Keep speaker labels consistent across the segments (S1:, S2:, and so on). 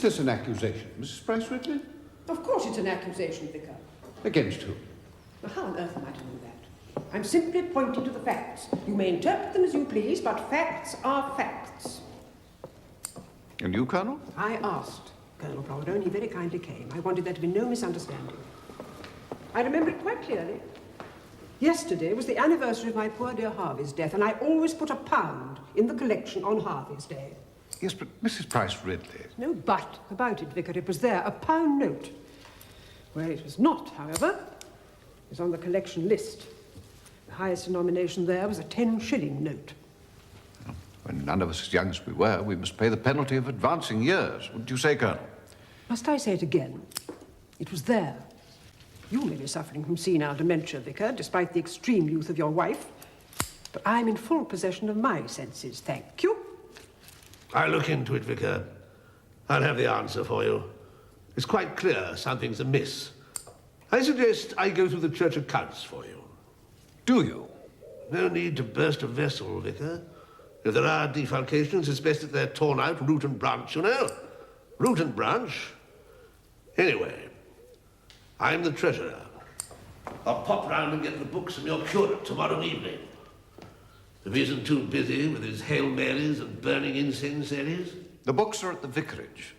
S1: Is this an accusation, Mrs. Price Ridley?
S2: Of course it's an accusation, Vicar.
S1: Against whom?
S2: Well, how on earth am I to know that? I'm simply pointing to the facts. You may interpret them as you please, but facts are facts.
S1: And you, Colonel?
S2: I asked Colonel Protheroe, and he very kindly came. I wanted there to be no misunderstanding. I remember it quite clearly. Yesterday was the anniversary of my poor dear Harvey's death, and I always put £1 in the collection on Harvey's Day.
S1: Yes, but Mrs. Price Ridley...
S2: No but about it, Vicar. It was there, £1 note. Where it was not, however, is on the collection list. The highest denomination there was a 10-shilling note.
S1: When none of us as young as we were, we must pay the penalty of advancing years. Wouldn't you say, Colonel?
S2: Must I say it again? It was there. You may be suffering from senile dementia, Vicar, despite the extreme youth of your wife. But I'm in full possession of my senses, thank you.
S3: I'll look into it, Vicar. I'll have the answer for you. It's quite clear something's amiss. I suggest I go through the church accounts for you.
S1: Do you?
S3: No need to burst a vessel, Vicar. If there are defalcations, it's best that they're torn out root and branch, you know. Root and branch. Anyway, I'm the treasurer. I'll pop round and get the books from your curate tomorrow evening. If he isn't too busy with his Hail Marys and burning incense series.
S1: The books are at the Vicarage.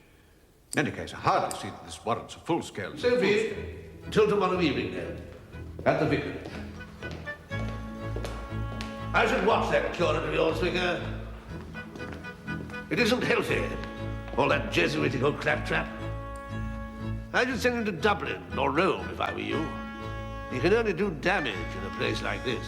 S1: In any case, I hardly see that this warrants a full-scale...
S3: Sophie, till tomorrow evening, then. At the Vicarage. I should watch that curate of yours, Vicar. It isn't healthy, all that Jesuitical claptrap. I should send him to Dublin or Rome if I were you. He can only do damage in a place like this.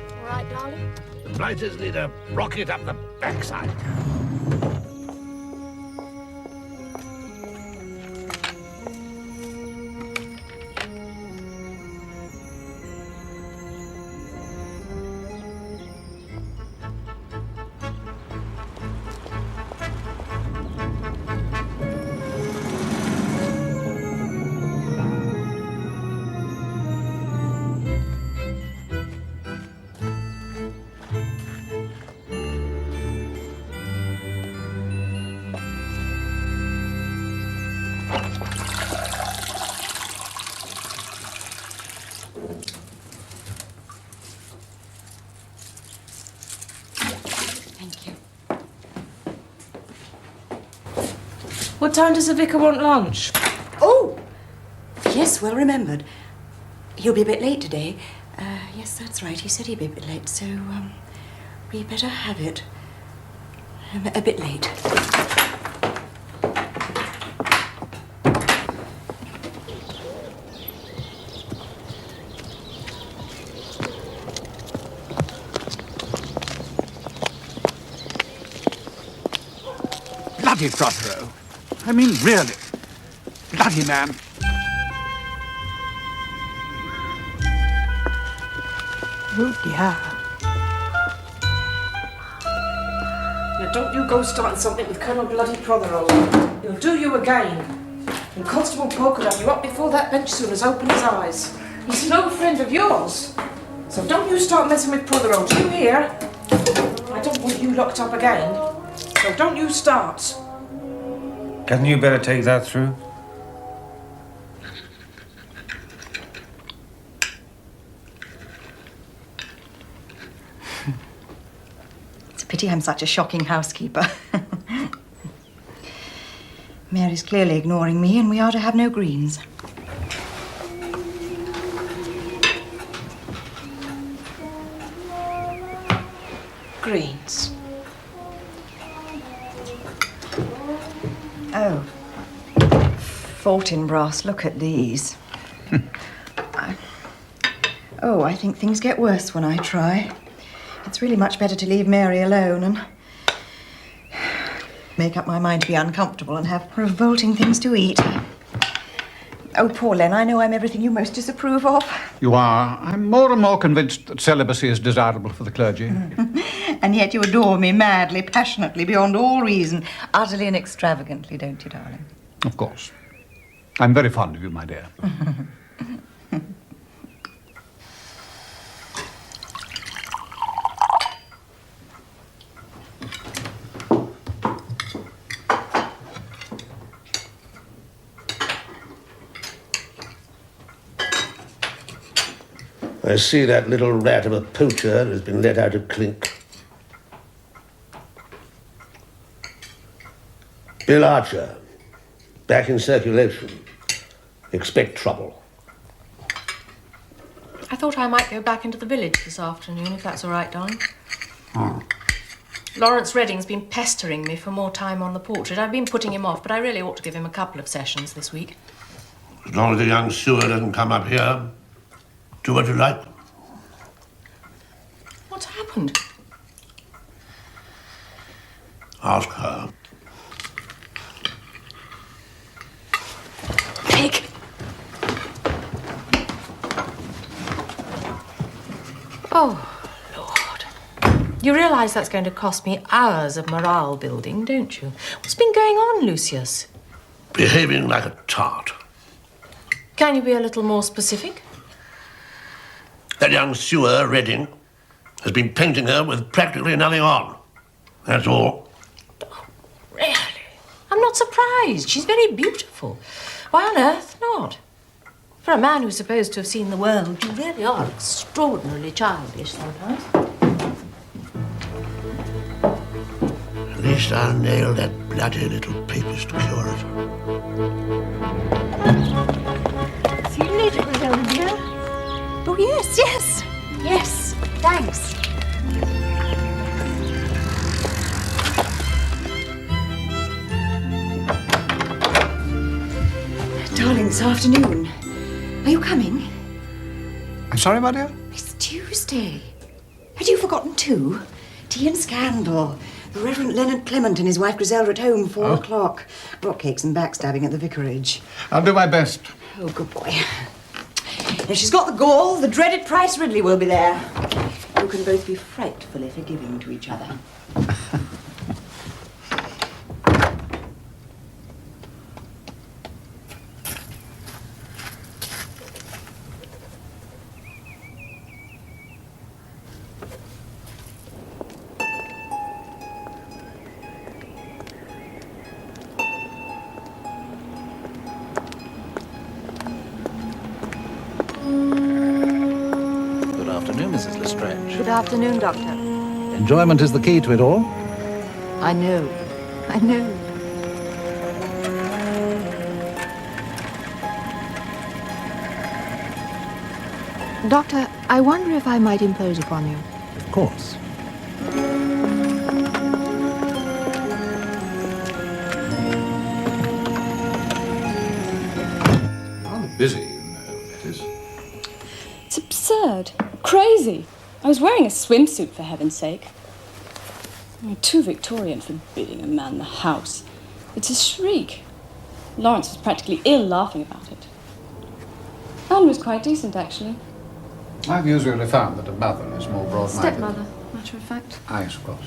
S4: All right, darling?
S3: The blighters need a rocket up the backside.
S5: What time does the vicar want lunch?
S6: Oh! Yes, well remembered. He'll be a bit late today. Yes, that's right. He said he'd be a bit late, so, we better have it. A bit late.
S1: Bloody Protheroe. I mean, really. Bloody man.
S2: Oh, dear.
S5: Now, don't you go starting something with Colonel bloody Protheroe. He'll do you again. And Constable Polk will have you up before that bench soon as open his eyes. He's no friend of yours. So don't you start messing with Protheroe, do you hear? I don't want you locked up again. So don't you start.
S7: Hadn't you better take that through?
S6: It's a pity I'm such a shocking housekeeper. Mary's clearly ignoring me, and we are to have no greens.
S5: Greens.
S6: Oh. Fortinbras, look at these. I think things get worse when I try. It's really much better to leave Mary alone and make up my mind to be uncomfortable and have revolting things to eat. Oh, poor Len, I know I'm everything you most disapprove of.
S1: You are. I'm more and more convinced that celibacy is desirable for the clergy.
S6: And yet you adore me madly, passionately, beyond all reason, utterly and extravagantly, don't you, darling?
S1: Of course. I'm very fond of you, my dear.
S3: I see that little rat of a poacher has been let out of clink. Bill Archer, back in circulation. Expect trouble.
S5: I thought I might go back into the village this afternoon, if that's all right, darling. Lawrence Redding's been pestering me for more time on the portrait. I've been putting him off, but I really ought to give him a couple of sessions this week.
S3: As long as the young sewer doesn't come up here, do what you like.
S5: What's happened?
S3: Ask her.
S5: Pig! Oh, Lord. You realise that's going to cost me hours of morale building, don't you? What's been going on, Lucius?
S3: Behaving like a tart.
S5: Can you be a little more specific?
S3: That young sewer, Redding, has been painting her with practically nothing on. That's all.
S5: Oh, really? I'm not surprised. She's very beautiful. Why on earth not? For a man who's supposed to have seen the world, you really are extraordinarily childish sometimes.
S3: At least I'll nail that bloody little papist curate.
S6: See you later, Madame, dear. Oh, yes, yes. Yes, thanks. Darling, this afternoon. Are you coming?
S1: I'm sorry, my dear?
S6: It's Tuesday. Had you forgotten too? Tea and scandal. The Reverend Leonard Clement and his wife Griselda at home, 4 o'clock. Rock cakes and backstabbing at the Vicarage.
S1: I'll do my best.
S6: Oh, good boy. If she's got the gall, the dreaded Price Ridley will be there. You can both be frightfully forgiving to each other.
S4: Good afternoon, Mrs. Lestrange.
S8: Good afternoon, Doctor.
S4: Enjoyment is the key to it all.
S8: I know. I know. Doctor, I wonder if I might impose upon you.
S4: Of course.
S1: Rather busy, you know, Lettice.
S9: It's absurd. Crazy. I was wearing a swimsuit, for heaven's sake. You're too Victorian for bidding a man the house. It's a shriek. Lawrence was practically ill laughing about it. Anne was quite decent, actually.
S1: I've usually found that a mother is more broad-minded.
S9: Stepmother, matter of fact.
S1: I suppose.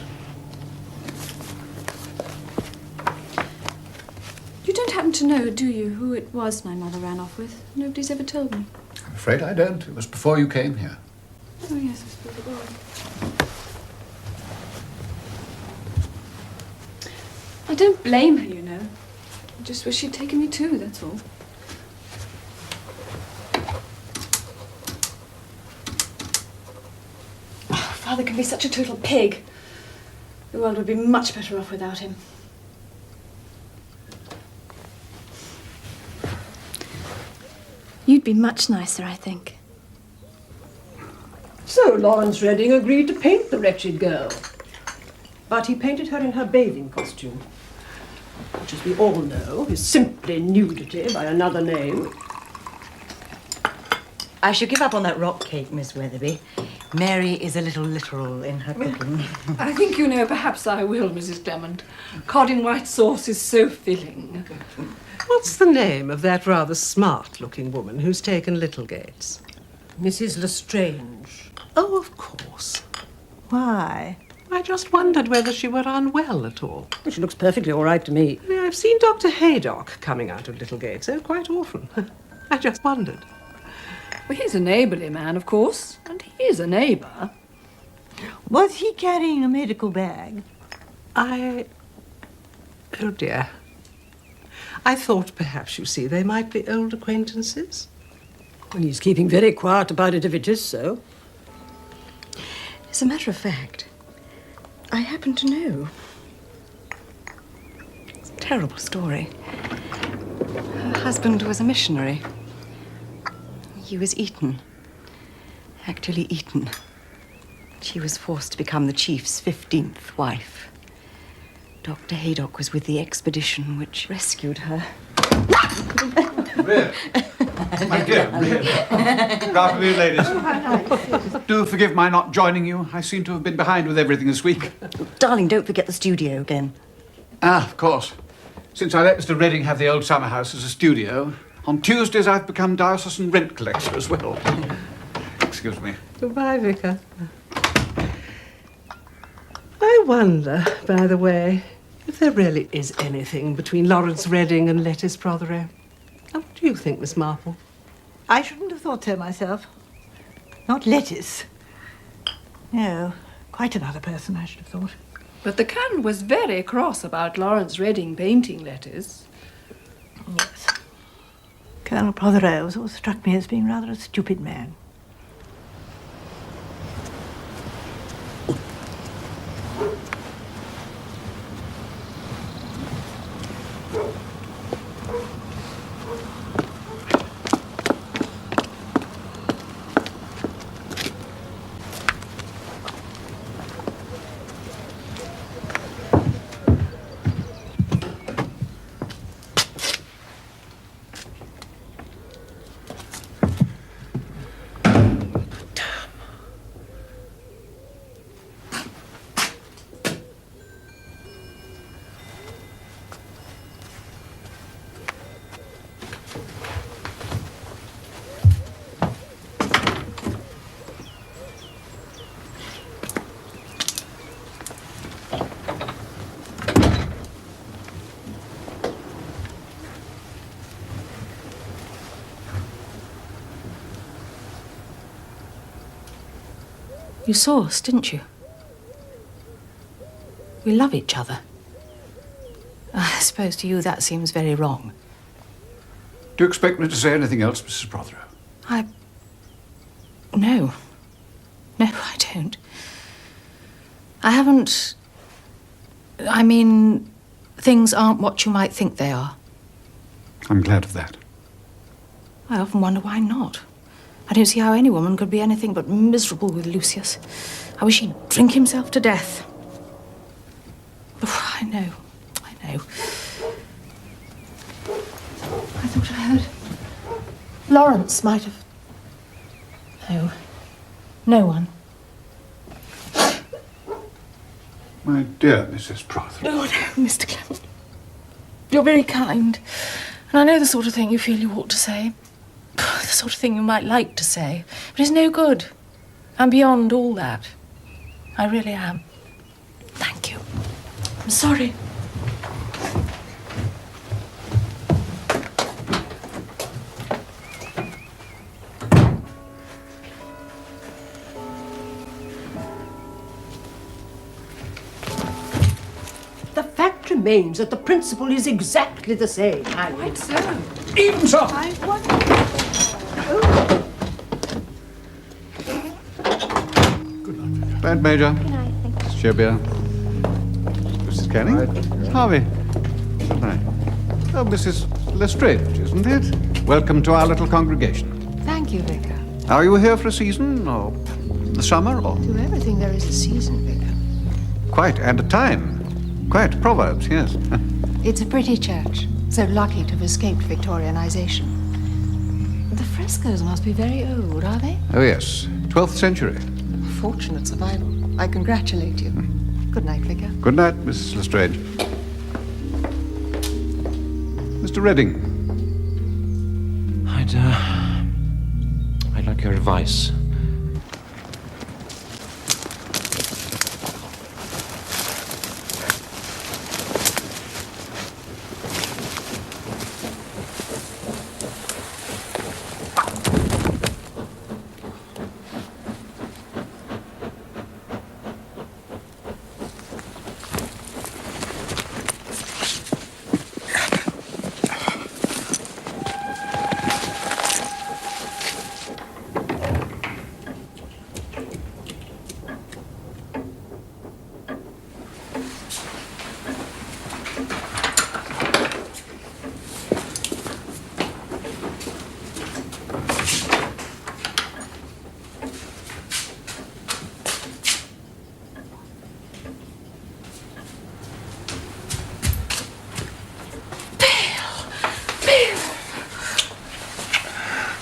S9: You don't happen to know, do you, who it was my mother ran off with? Nobody's ever told me.
S1: I'm afraid I don't. It was before you came here.
S9: Oh, yes, I suppose it was. I don't blame her, you know. I just wish she'd taken me too, that's all. Oh, Father can be such a total pig. The world would be much better off without him. You'd be much nicer, I think.
S2: So Lawrence Redding agreed to paint the wretched girl. But he painted her in her bathing costume, which, as we all know, is simply nudity by another name.
S6: I should give up on that rock cake, Miss Weatherby. Mary is a little literal in her cooking.
S10: I think you know, perhaps I will, Mrs. Clement. Cod in white sauce is so filling.
S2: What's the name of that rather smart-looking woman who's taken Littlegates? Mrs. Lestrange.
S10: Oh, of course.
S11: Why?
S2: I just wondered whether she were unwell at all.
S5: Well, she looks perfectly all right to me.
S2: I've seen Dr. Haydock coming out of Littlegate, so quite often. I just wondered.
S10: Well, he's a neighbourly man, of course, and he is a neighbour.
S11: Was he carrying a medical bag?
S2: Oh dear. I thought perhaps, you see, they might be old acquaintances.
S5: Well, he's keeping very quiet about it if it is so.
S6: As a matter of fact, I happen to know. It's a terrible story. Her husband was a missionary. He was eaten. Actually eaten. She was forced to become the chief's 15th wife. Dr. Haydock was with the expedition which rescued her.
S1: Really? My dear, really? Good afternoon, ladies. Do forgive my not joining you. I seem to have been behind with everything this week.
S6: Darling, don't forget the studio again.
S1: Ah, of course. Since I let Mr. Redding have the old summer house as a studio, on Tuesdays I've become diocesan rent collector as well. Excuse me.
S2: Goodbye, Vicar. I wonder, by the way, if there really is anything between Lawrence Redding and Lettice Protheroe. Now, what do you think, Miss Marple?
S11: I shouldn't have thought so myself. Not Lettice. No, quite another person, I should have thought.
S10: But the Canon was very cross about Lawrence Redding painting letters.
S11: Yes. Colonel Protheroe has always struck me as being rather a stupid man.
S5: You saw us, didn't you? We love each other. I suppose to you that seems very wrong.
S1: Do you expect me to say anything else, Mrs. Protheroe?
S5: No. No, I don't. I haven't... I mean, things aren't what you might think they are.
S1: I'm glad of that.
S5: I often wonder why not. I don't see how any woman could be anything but miserable with Lucius. I wish he'd drink himself to death. Oh, I know. I thought I heard... Lawrence might have... No. No one.
S1: My dear Mrs. Protheroe.
S5: Oh, no, Mr. Clement. You're very kind. And I know the sort of thing you feel you ought to say. The sort of thing you might like to say. But it's no good. I'm beyond all that. I really am. Thank you. I'm sorry.
S2: The fact remains that the principle is exactly the same.
S10: Quite so.
S1: Even so! Good night, Major.
S8: Good night, thank you.
S1: Mrs. Sherbia. Mrs. Canning. Harvey. Good night. Oh, Mrs. Lestrange, isn't it? Welcome to our little congregation.
S8: Thank you, Vicar.
S1: Are you here for a season, or the summer, or...?
S8: To everything there is a season, Vicar.
S1: Quite, and a time. Quite, Proverbs, yes.
S8: It's a pretty church. So lucky to have escaped Victorianization. The frescoes must be very old, are they?
S1: Oh, yes. 12th century.
S8: Fortunate survival. I congratulate you. Good night, Vicar.
S1: Good night, Mrs. Lestrange. Mr. Redding.
S12: I'd like your advice.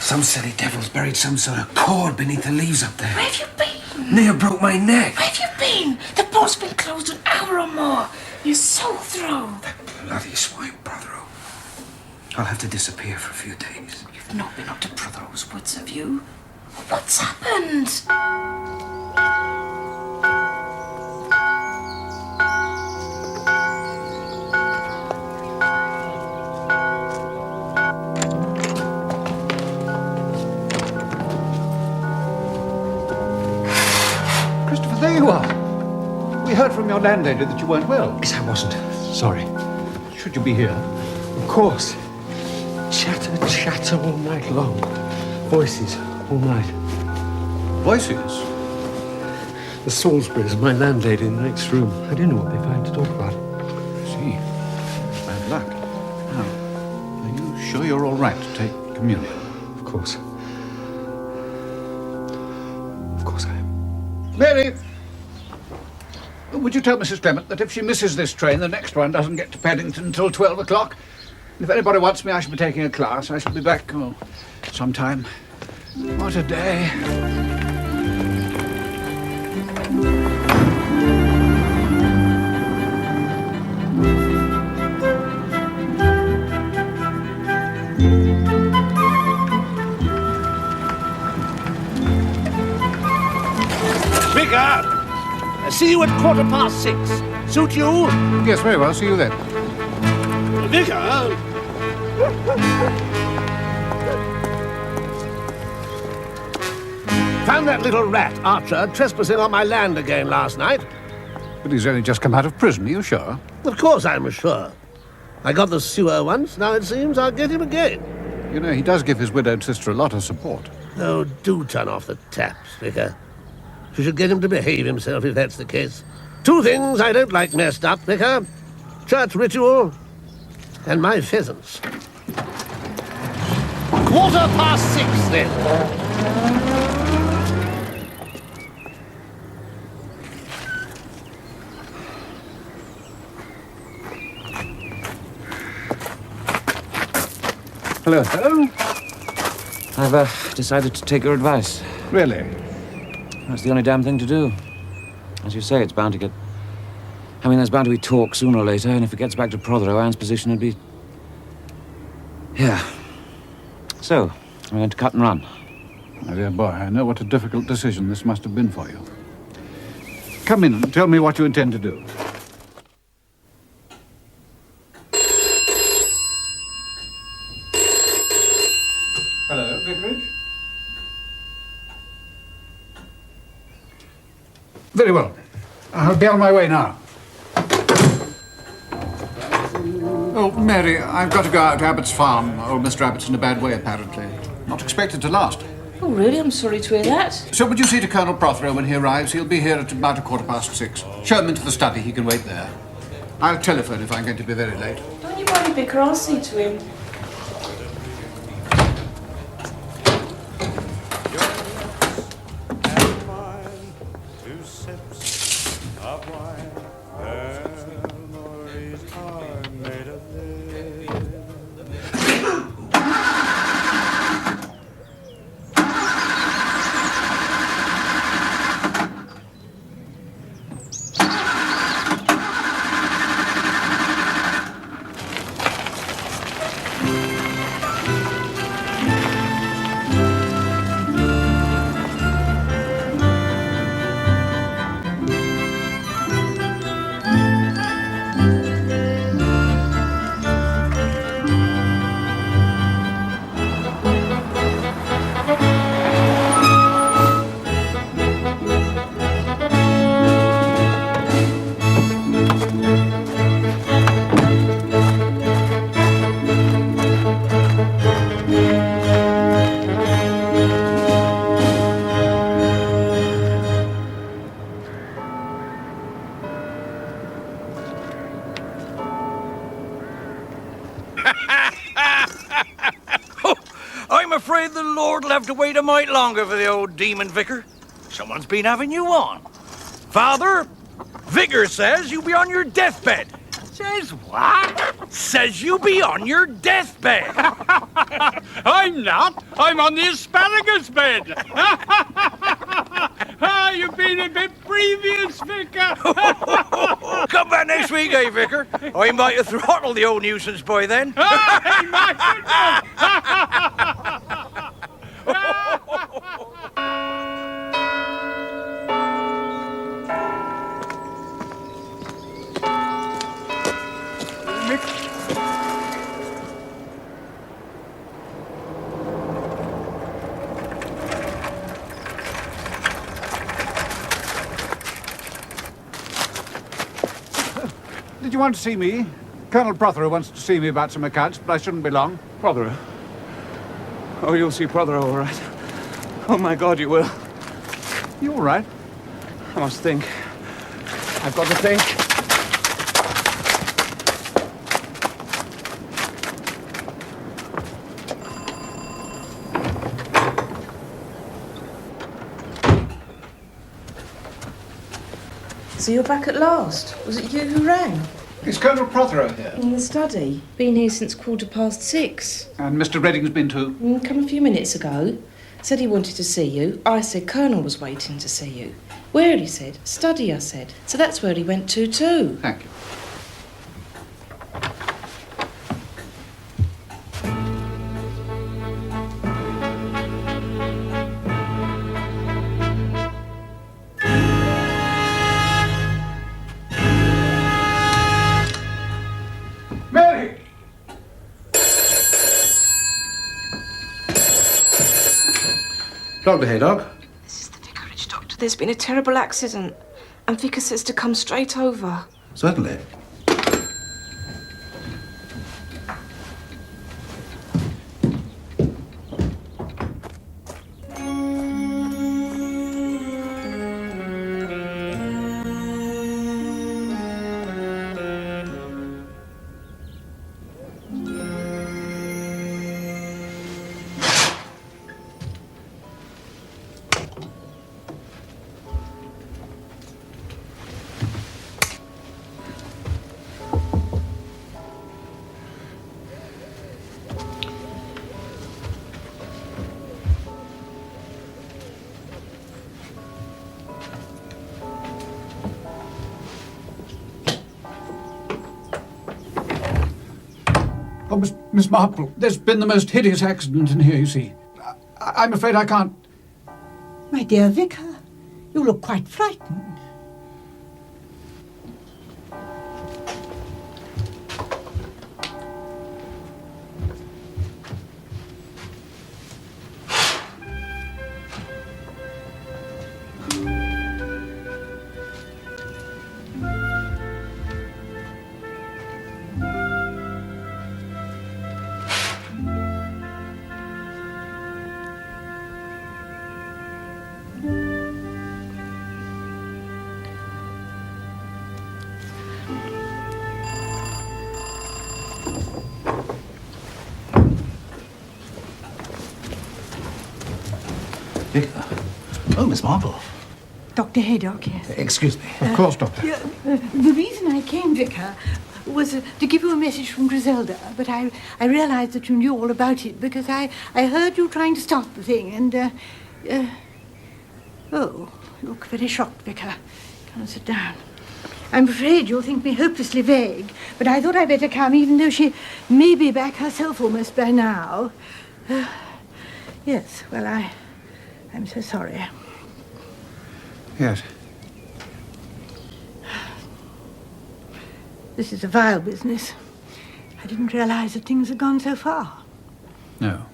S7: Some silly devil's buried some sort of cord beneath the leaves up there.
S5: Where have you been?
S7: Near broke my neck.
S5: Where have you been? The pub's been closed an hour or more. You're so through.
S7: That bloody swine, Protheroe. I'll have to disappear for a few days.
S5: You've not been up to Protheroe's woods, have you? What's happened?
S1: Christopher, there you are. We heard from your landlady that you weren't well.
S7: Yes, I wasn't. Sorry.
S1: Should you be here?
S7: Of course. Chatter all night long. Voices all night.
S1: Voices?
S7: The Salisburys, my landlady in the next room. I don't know what they find to talk about.
S1: I see. Bad luck. Now, are you sure you're all right to take communion?
S7: Of course. Of course I am.
S1: Mary! Would you tell Mrs. Clement that if she misses this train, the next one doesn't get to Paddington until 12 o'clock? If anybody wants me, I shall be taking a class. I shall be back, sometime. What a day.
S3: Vicar! See you at 6:15. Suit you?
S1: Yes, very well. See you then.
S3: Vicar! Found that little rat, Archer, trespassing on my land again last night.
S1: But he's only just come out of prison, are you sure?
S3: Of course I'm sure. I got the sewer once, now it seems I'll get him again.
S1: You know, he does give his widowed sister a lot of support.
S3: Oh, do turn off the taps, Vicar. You should get him to behave himself if that's the case. Two things I don't like messed up, Vicar. Church ritual and my pheasants. 6:15 then.
S1: Hello, hello.
S7: I've decided to take your advice.
S1: Really?
S7: That's the only damn thing to do. As you say, it's bound to get... I mean, there's bound to be talk sooner or later, and if it gets back to Protheroe, Anne's position would be... Yeah. So, I'm going to cut and run.
S1: My dear boy, I know what a difficult decision this must have been for you. Come in and tell me what you intend to do. Hello, Vicarage? Very well. I'll be on my way now. Oh, Mary, I've got to go out to Abbott's farm. Old Mr. Abbott's in a bad way, apparently. Not expected to last.
S5: Oh, really? I'm sorry to hear that.
S1: So would you see to Colonel Protheroe when he arrives? He'll be here at about 6:15. Show him into the study. He can wait there. I'll telephone if I'm going to be very late.
S5: Don't you worry, Vicar. I'll see to him.
S12: I'm afraid the Lord will have to wait a mite longer for the old demon vicar. Someone's been having you on. Father, Vicar says you'll be on your deathbed. Says what? Says you be on your deathbed. I'm not. I'm on the asparagus bed. You've been a bit previous, Vicar. Come back next week, eh, Vicar? I might have throttled the old nuisance boy then. Hey, my
S1: Did you want to see me? Colonel Protheroe wants to see me about some accounts, but I shouldn't be long.
S7: Protheroe? Oh, you'll see Protheroe, all right. Oh, my God, you will.
S1: You all right?
S7: I must think. I've got to think.
S5: So you're back at last? Was it you who rang?
S1: Is Colonel Protheroe here?
S5: In the study. Been here since 6:15.
S1: And Mr. Redding's been too?
S5: Come a few minutes ago. Said he wanted to see you. I said Colonel was waiting to see you. Where, he said. Study, I said. So that's where he went to too.
S1: Thank you.
S4: Dr. Haydock?
S5: This is the Vicarage, Doctor. There's been a terrible accident. And Vicar says to come straight over.
S4: Certainly.
S1: Oh, Miss Marple, there's been the most hideous accident in here, you see. I'm afraid I can't...
S11: My dear Vicar, you look quite frightened.
S4: Vicar. Oh, Miss Marple.
S11: Dr. Haydock, yes.
S4: Excuse me.
S1: Of course, Doctor.
S11: The reason I came, Vicar, was to give you a message from Griselda, but I realised that you knew all about it because I heard you trying to start the thing and, oh, you look very shocked, Vicar. Come and sit down. I'm afraid you'll think me hopelessly vague, but I thought I'd better come even though she may be back herself almost by now. Yes, well, I'm so sorry.
S1: Yes.
S11: This is a vile business. I didn't realise that things had gone so far.
S1: No.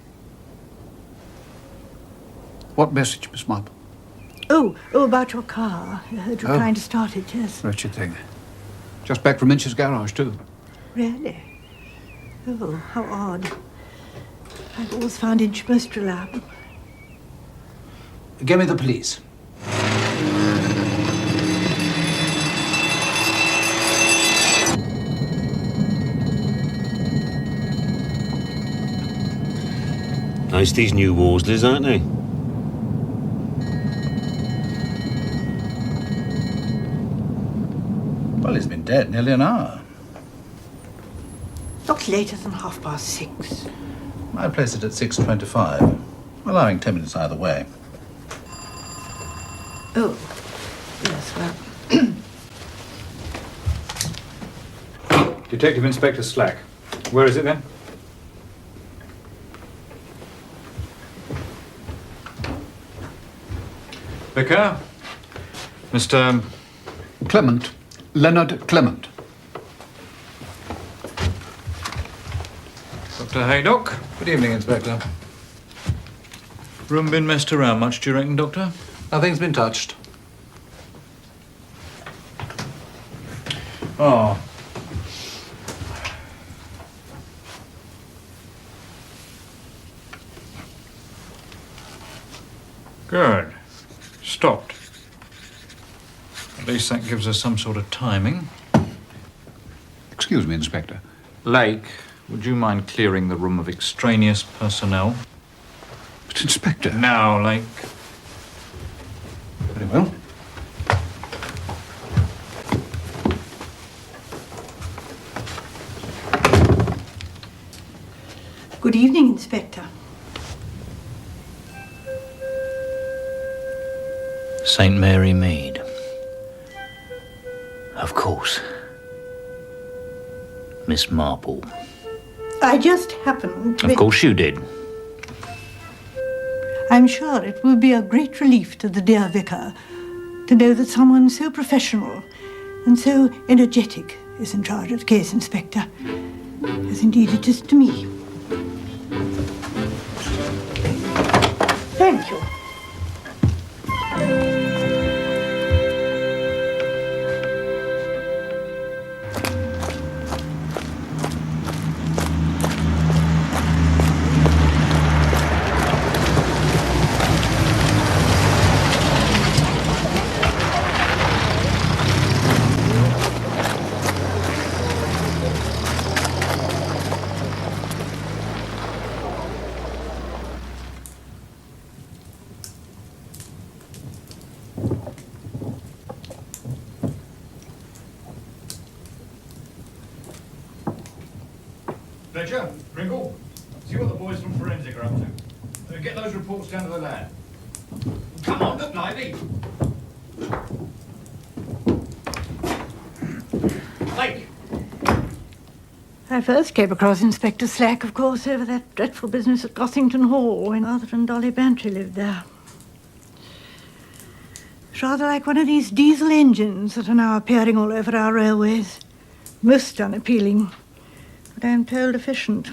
S1: What message, Miss Marple?
S11: Oh, about your car. I heard you trying to start it, yes.
S1: Wretched thing. Just back from Inch's garage, too.
S11: Really? Oh, how odd. I've always found Inch most reliable.
S4: Give me the police.
S13: Nice these new Worsley's, aren't they?
S4: Well, he's been dead nearly an hour.
S11: not later than 6:30.
S4: I place it at 6:25, allowing 10 minutes either way.
S11: Oh, yes, well...
S14: Detective Inspector Slack. Where is it then? Vicar? Mr.
S1: Clement. Leonard Clement.
S14: Dr. Haydock?
S4: Good evening, Inspector.
S14: Room been messed around much, do you reckon, Doctor?
S4: Nothing's been touched.
S14: Oh. Good. Stopped. At least that gives us some sort of timing.
S1: Excuse me, Inspector.
S14: Lake, would you mind clearing the room of extraneous personnel?
S1: But, Inspector...
S14: Now, Lake.
S1: Very well.
S11: Good evening, Inspector.
S12: St. Mary Mead. Of course. Miss Marple.
S11: I just happened to
S12: Of course you did.
S11: I'm sure it will be a great relief to the dear vicar to know that someone so professional and so energetic is in charge of the case, Inspector, as indeed it is to me. Thank you.
S14: Fletcher, Pringle, see what the boys from Forensic are up to. Get those reports down to the lad. Come on, look lively. Lake.
S11: I first came across Inspector Slack, of course, over that dreadful business at Gothington Hall when Arthur and Dolly Bantry lived there. It's rather like one of these diesel engines that are now appearing all over our railways. Most unappealing, but I'm told efficient.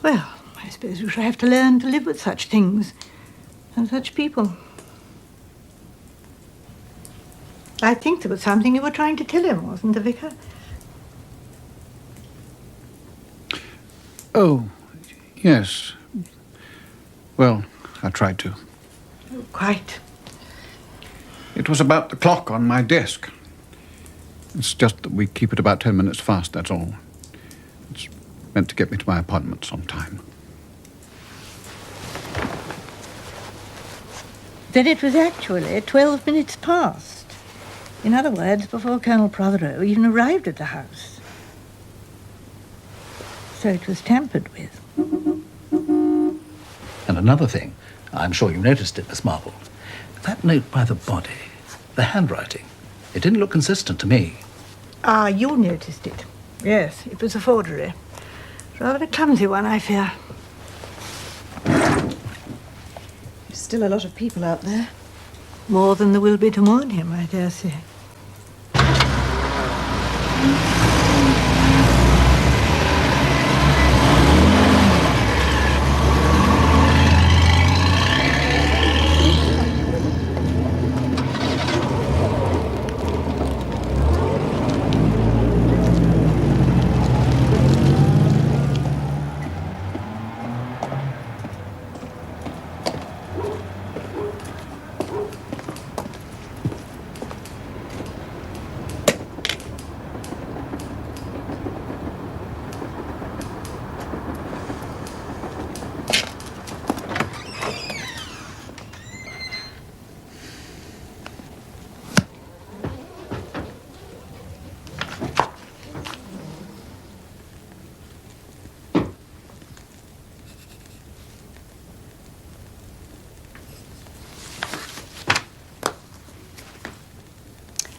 S11: Well, I suppose we shall have to learn to live with such things and such people. I think there was something you were trying to tell him, wasn't there, Vicar?
S1: Oh, yes. Well, I tried to.
S11: Oh, quite.
S1: It was about the clock on my desk. It's just that we keep it about 10 minutes fast, that's all. It's meant to get me to my appointments on time.
S11: Then it was actually 12 minutes past. In other words, before Colonel Protheroe even arrived at the house. So it was tampered with.
S4: And another thing, I'm sure you noticed it, Miss Marple. That note by the body, the handwriting, it didn't look consistent to me.
S11: Ah, you noticed it. Yes, it was a forgery. Rather a clumsy one, I fear.
S6: There's still a lot of people out there.
S11: More than there will be to mourn him, I dare say.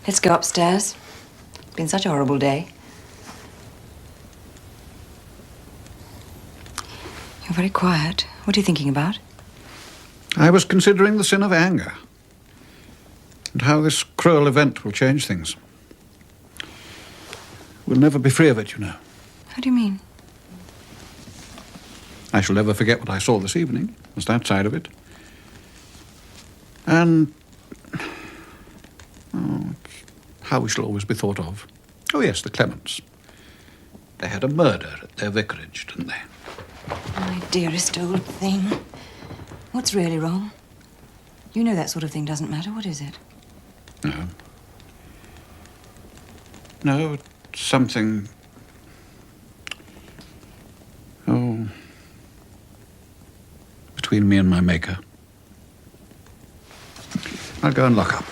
S6: Let's go upstairs. It's been such a horrible day. You're very quiet. What are you thinking about?
S1: I was considering the sin of anger and how this cruel event will change things. We'll never be free of it, you know.
S6: How do you mean?
S1: I shall never forget what I saw this evening. There's that side of it. And how we shall always be thought of. Oh, yes, the Clements. They had a murder at their vicarage, didn't they?
S6: My dearest old thing. What's really wrong? You know that sort of thing doesn't matter. What is it?
S1: No. No, it's something... Oh... between me and my maker. I'll go and lock up.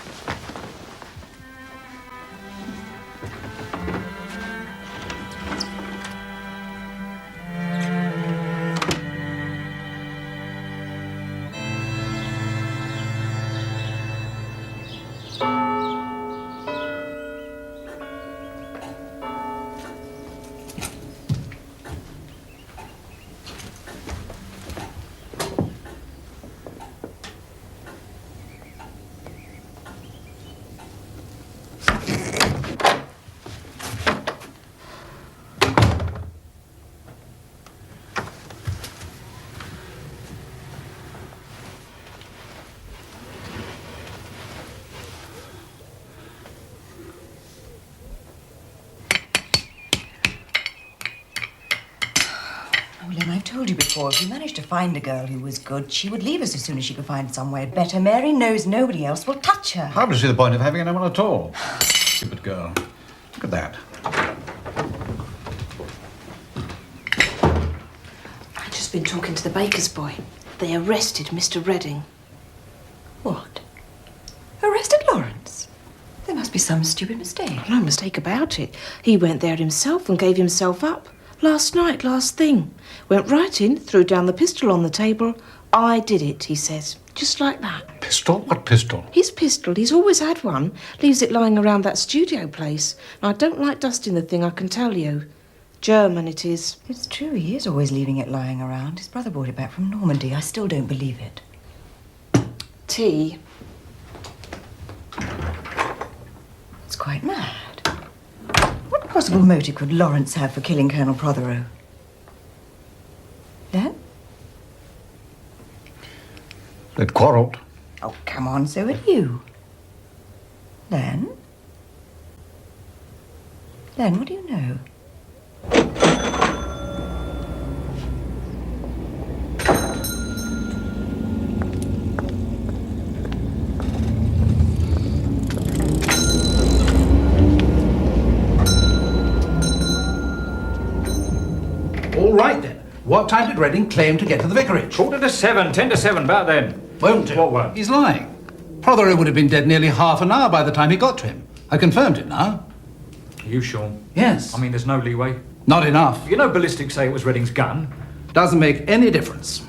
S6: I've told you before, if we managed to find a girl who was good, she would leave us as soon as she could find somewhere better. Mary knows nobody else will touch her.
S1: I don't see the point of having anyone at all. Stupid girl. Look at that.
S5: I've just been talking to the baker's boy. They arrested Mr. Redding.
S6: What? Arrested Lawrence? There must be some stupid mistake.
S5: No mistake about it. He went there himself and gave himself up. Last night, last thing. Went right in, threw down the pistol on the table. I did it, he says. Just like that.
S1: Pistol? What pistol?
S5: His pistol. He's always had one. Leaves it lying around that studio place. And I don't like dusting the thing, I can tell you. German it is.
S6: It's true, he is always leaving it lying around. His brother brought it back from Normandy. I still don't believe it.
S5: Tea.
S6: It's quite mad. What possible motive could Lawrence have for killing Colonel Protheroe? Then?
S1: They'd quarrelled.
S6: Oh, come on, so had you. Then? Then, what do you know?
S4: All right, then. What time did Redding claim to get to the vicarage?
S14: 7:45, 10:50, about then.
S4: Won't it?
S14: What won't?
S4: He's lying. Protheroe would have been dead nearly half an hour by the time he got to him. I confirmed it now.
S14: Are you sure?
S4: Yes.
S14: I mean, there's no leeway.
S4: Not enough.
S14: You know ballistics say it was Redding's gun.
S4: Doesn't make any difference.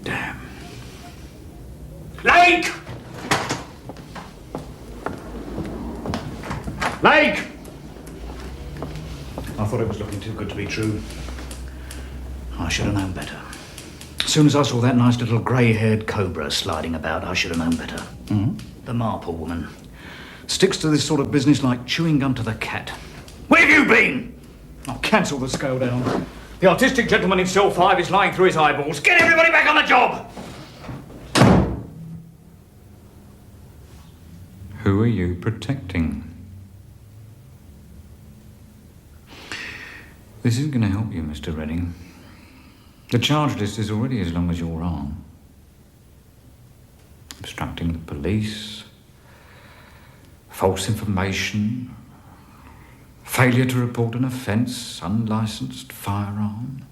S14: Damn. Lake! Lake! I thought it was looking too good to be true. I should have known better. As soon as I saw that nice little grey-haired cobra sliding about, I should have known better.
S4: Mm-hmm.
S14: The Marple woman. Sticks to this sort of business like chewing gum to the cat. Where have you been? I'll cancel the scale down. The artistic gentleman in cell 5 is lying through his eyeballs. Get everybody back on the job!
S15: Who are you protecting? This isn't going to help you, Mr. Redding. The charge list is already as long as your arm. Obstructing the police, false information, failure to report an offence, unlicensed firearm,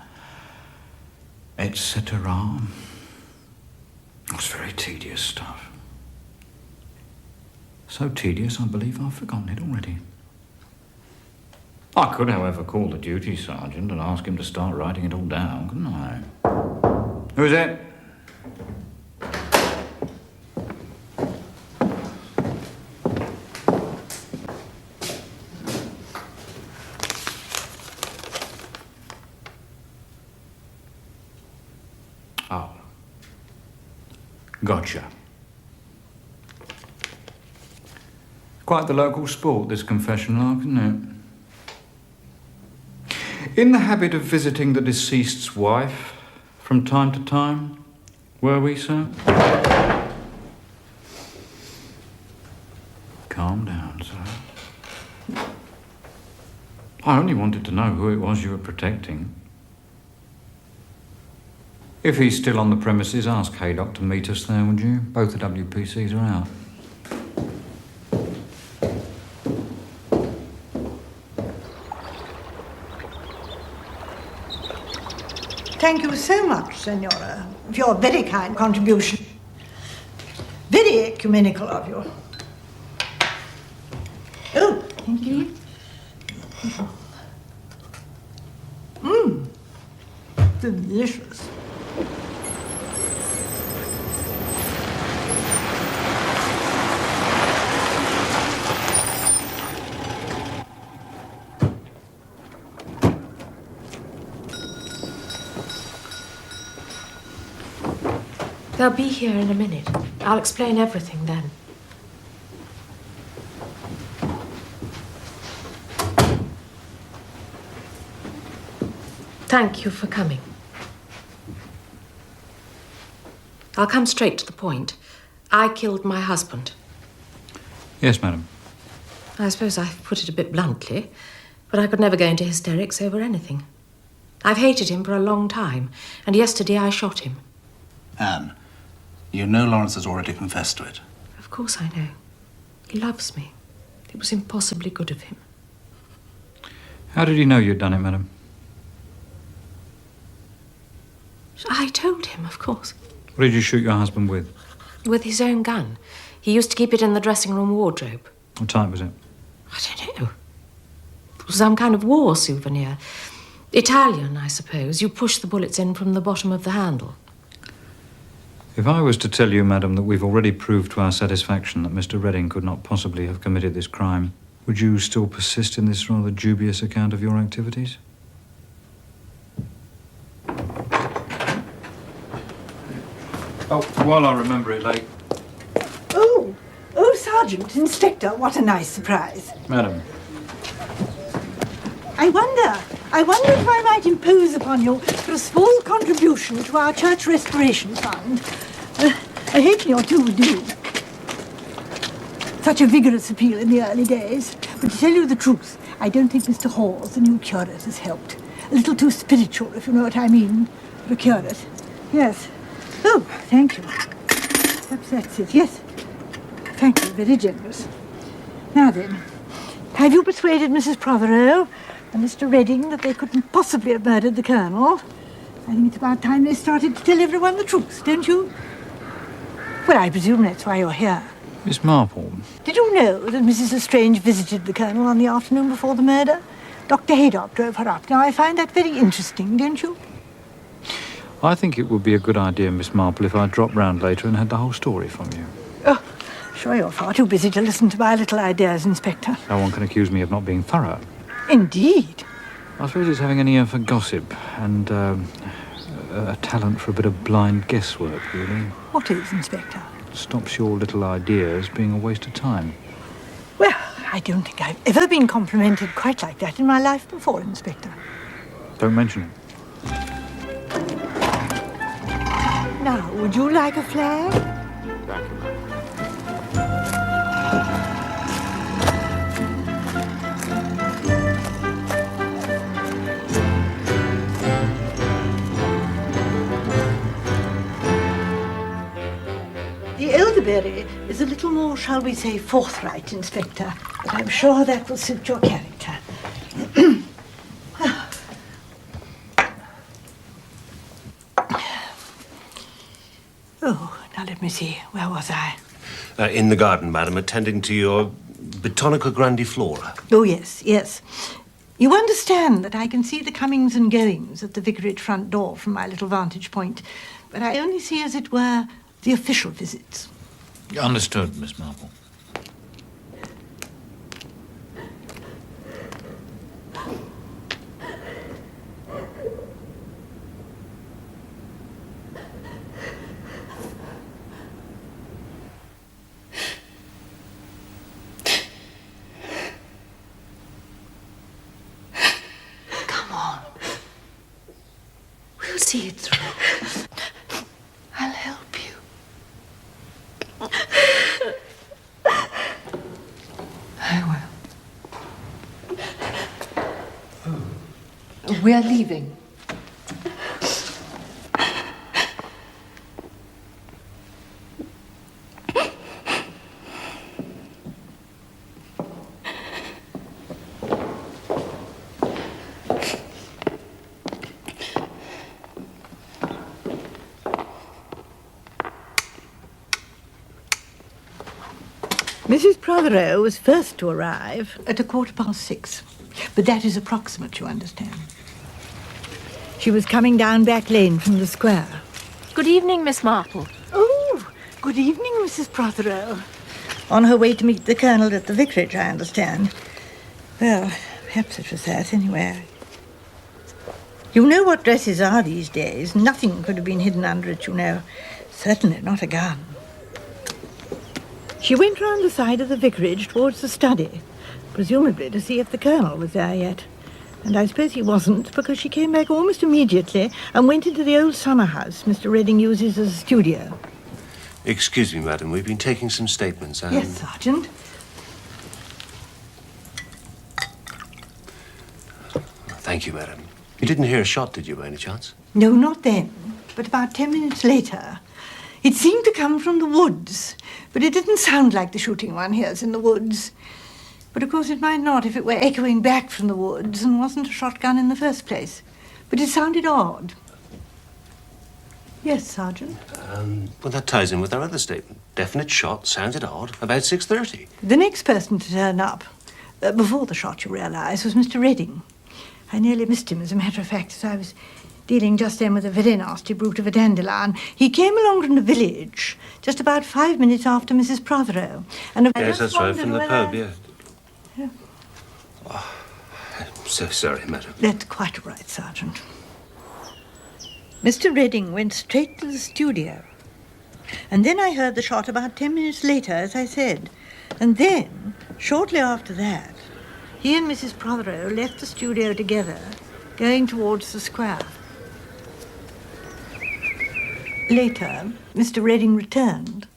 S15: etc. It's very tedious stuff. So tedious, I believe I've forgotten it already. I could, however, call the duty sergeant and ask him to start writing it all down, couldn't I? Who's it? Gotcha. Quite the local sport, this confession-lark, isn't it? In the habit of visiting the deceased's wife from time to time, were we, sir? Calm down, sir. I only wanted to know who it was you were protecting. If he's still on the premises, ask Haydock to meet us there, would you? Both the WPCs are out.
S11: Thank you so much, Senora, for your very kind contribution. Very ecumenical of you. Oh, thank you. Delicious.
S5: They'll be here in a minute. I'll explain everything then. Thank you for coming. I'll come straight to the point. I killed my husband.
S15: Yes, madam.
S5: I suppose I've put it a bit bluntly, but I could never go into hysterics over anything. I've hated him for a long time, and yesterday I shot him.
S4: Anne, you know Lawrence has already confessed to it.
S5: Of course I know. He loves me. It was impossibly good of him.
S15: How did he know you'd done it, madam?
S5: I told him, of course.
S15: What did you shoot your husband with?
S5: With his own gun. He used to keep it in the dressing room wardrobe.
S15: What type was it?
S5: I don't know. It was some kind of war souvenir. Italian, I suppose. You push the bullets in from the bottom of the handle.
S15: If I was to tell you, madam, that we've already proved to our satisfaction that Mr. Redding could not possibly have committed this crime, would you still persist in this rather dubious account of your activities? Oh, while I remember it, late.
S11: Oh, Sergeant, Inspector, what a nice surprise.
S15: Madam.
S11: I wonder if I might impose upon you for a small contribution to our church restoration fund. A halfpenny or two would do. Such a vigorous appeal in the early days. But to tell you the truth, I don't think Mr. Hawes, the new curate, has helped. A little too spiritual, if you know what I mean, for a curate. Yes. Oh, thank you. Perhaps that's it. Yes. Thank you. Very generous. Now then, have you persuaded Mrs. Protheroe and Mr. Redding that they couldn't possibly have murdered the Colonel? I think it's about time they started to tell everyone the truth, don't you? Well, I presume that's why you're here.
S15: Miss Marple.
S11: Did you know that Mrs. Lestrange visited the Colonel on the afternoon before the murder? Dr. Haydock drove her up. Now, I find that very interesting, don't you?
S15: I think it would be a good idea, Miss Marple, if I dropped round later and had the whole story from you.
S11: Oh, sure you're far too busy to listen to my little ideas, Inspector.
S15: No one can accuse me of not being thorough.
S11: Indeed.
S15: I suppose it's having an ear for gossip and a talent for a bit of blind guesswork, really.
S11: What is, Inspector?
S15: Stops your little ideas being a waste of time.
S11: Well, I don't think I've ever been complimented quite like that in my life before, Inspector.
S15: Don't mention it.
S11: Now, would you like a flag?
S15: Thank you.
S11: The elderberry is a little more, shall we say, forthright, Inspector, but I'm sure that will suit your character. Oh, now let me see. Where was I?
S13: In the garden, madam, attending to your Botanica grandiflora.
S11: Oh, yes, yes. You understand that I can see the comings and goings at the vicarage front door from my little vantage point, but I only see, as it were, the official visits.
S15: Understood, Miss Marple.
S11: see it through. I'll help you.
S10: I will. We're leaving.
S11: Mrs. Protheroe was first to arrive at 6:15, but that is approximate, you understand. She was coming down Back Lane from the square.
S8: Good evening, Miss Marple.
S11: Oh, good evening, Mrs. Protheroe. On her way to meet the Colonel at the Vicarage, I understand. Well, perhaps it was that, anyway. You know what dresses are these days. Nothing could have been hidden under it, you know. Certainly not a gun. She went round the side of the vicarage towards the study, presumably to see if the Colonel was there yet. And I suppose he wasn't, because she came back almost immediately and went into the old summer house Mr. Redding uses as a studio.
S13: Excuse me, madam. We've been taking some statements.
S11: Yes, Sergeant.
S13: Thank you, madam. You didn't hear a shot, did you, by any chance?
S11: No, not then, but about 10 minutes later. It seemed to come from the woods, but it didn't sound like the shooting one hears in the woods. But of course it might not if it were echoing back from the woods and wasn't a shotgun in the first place. But it sounded odd. Yes, Sergeant?
S13: Well, that ties in with our other statement. Definite shot, sounded odd, about 6:30.
S11: The next person to turn up, before the shot, you realise, was Mr. Redding. I nearly missed him, as a matter of fact, as I was dealing just then with a very nasty brute of a dandelion. He came along from the village just about 5 minutes after Mrs. Protheroe. And
S13: Yes, that's right, from the pub, yeah.
S11: Yeah.
S13: Oh, I'm so sorry, madam.
S11: That's quite all right, Sergeant. Mr. Redding went straight to the studio. And then I heard the shot about 10 minutes later, as I said. And then, shortly after that, he and Mrs. Protheroe left the studio together, going towards the square. Later, Mr. Redding returned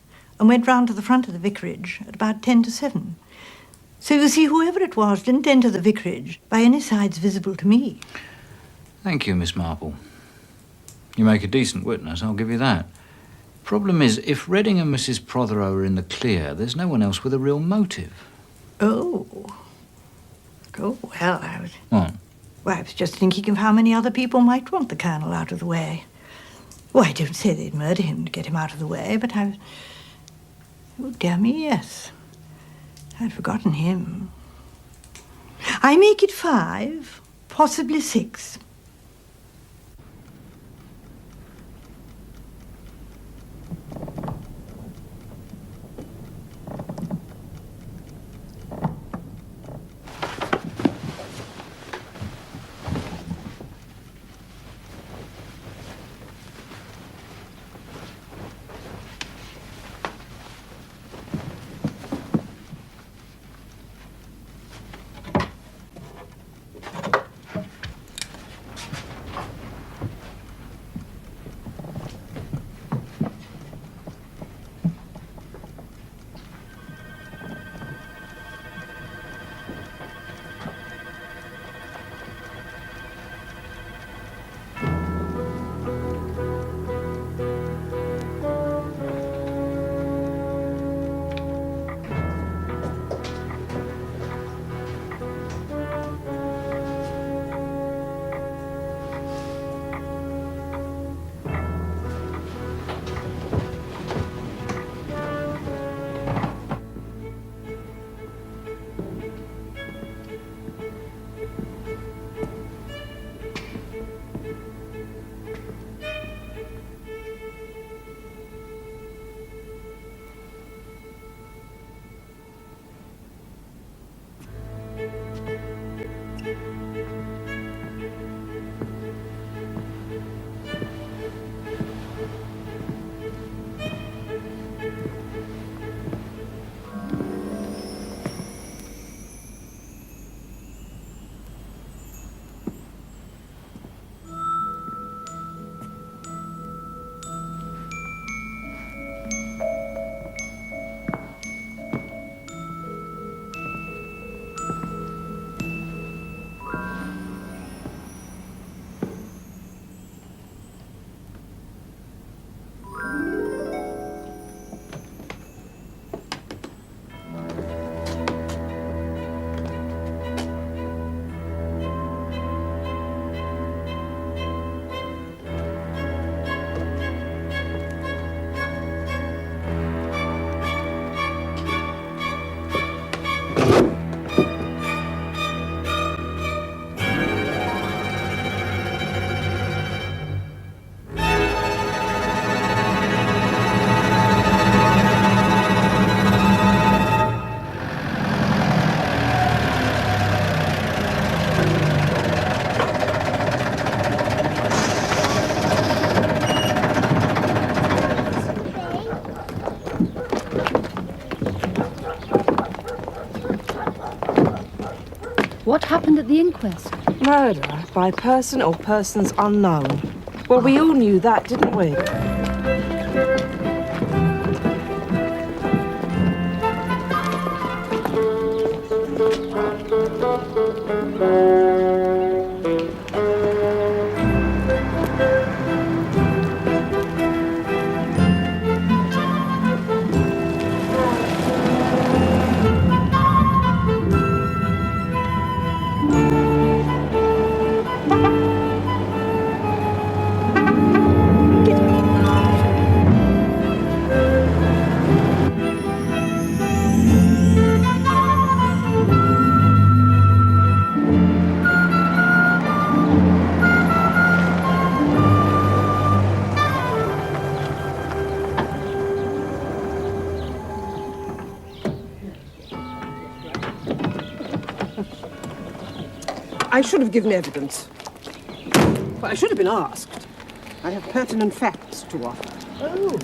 S11: and went round to the front of the vicarage at about 6:50. So you see, whoever it was didn't enter the vicarage by any sides visible to me.
S15: Thank you, Miss Marple. You make a decent witness, I'll give you that. Problem is, if Redding and Mrs. Protheroe are in the clear, there's no one else with a real motive.
S11: Oh, well, I was...
S15: What?
S11: Well, I was just thinking of how many other people might want the Colonel out of the way. Well, I don't say they'd murder him to get him out of the way, but I was... Oh, dear me, yes. I'd forgotten him. I make it 5, possibly 6.
S8: What happened at the inquest?
S5: Murder by person or persons unknown. Well, we all knew that, didn't we?
S2: I should have given evidence. Well, I should have been asked. I have pertinent facts to offer. Oh.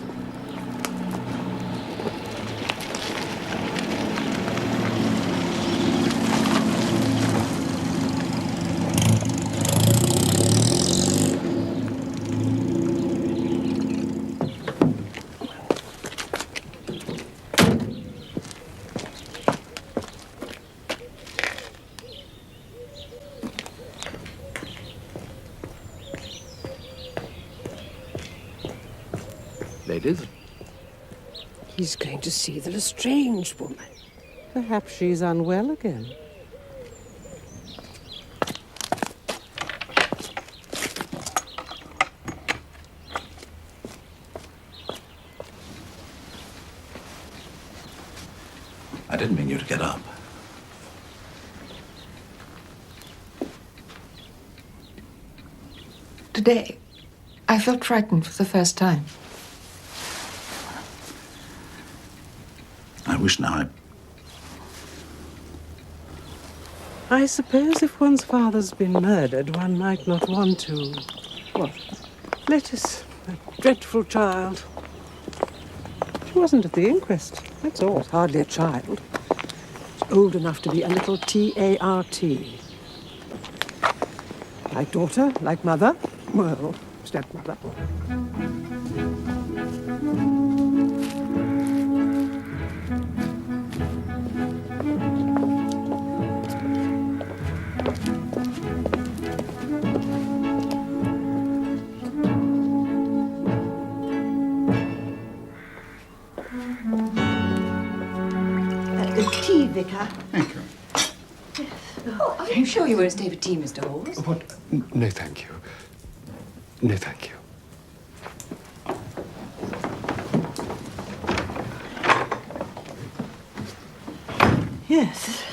S4: Ladies?
S2: He's going to see the Lestrange woman.
S16: Perhaps she's unwell again.
S4: I didn't mean you to get up.
S8: Today, I felt frightened for the first time.
S4: I wish now
S16: I suppose if one's father's been murdered, one might not want to... What? Lettuce, a dreadful child. She wasn't at the inquest, that's all.
S2: Hardly a child. She's old enough to be a little T-A-R-T. Like daughter, like mother. Well, stepmother.
S11: Tea, Vicar.
S1: Thank you.
S6: Oh, are you sure you won't stay for tea, Mr. Hawes?
S17: What? No, thank you. No, thank you.
S11: Yes.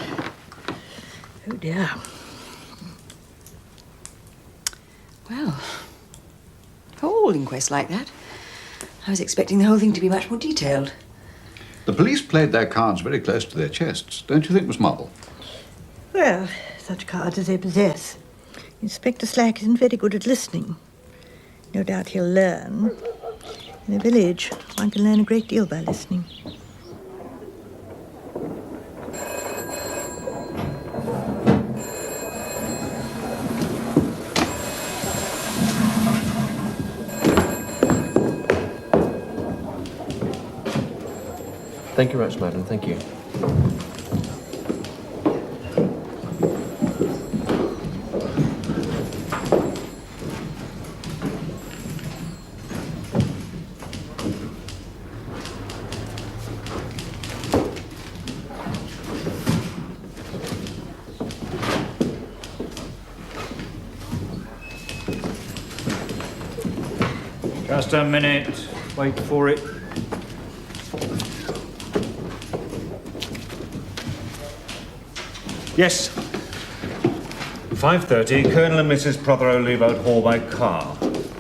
S11: Oh, dear.
S6: Well, for all inquests like that, I was expecting the whole thing to be much more detailed.
S1: The police played their cards very close to their chests, don't you think, Miss Marple?
S11: Well, such cards as they possess. Inspector Slack isn't very good at listening. No doubt he'll learn. In a village, one can learn a great deal by listening.
S17: Thank you very much, madam. Thank you.
S15: Just a minute. Wait for it. Yes. 5:30, Colonel and Mrs. Protheroe leave out Hall by car.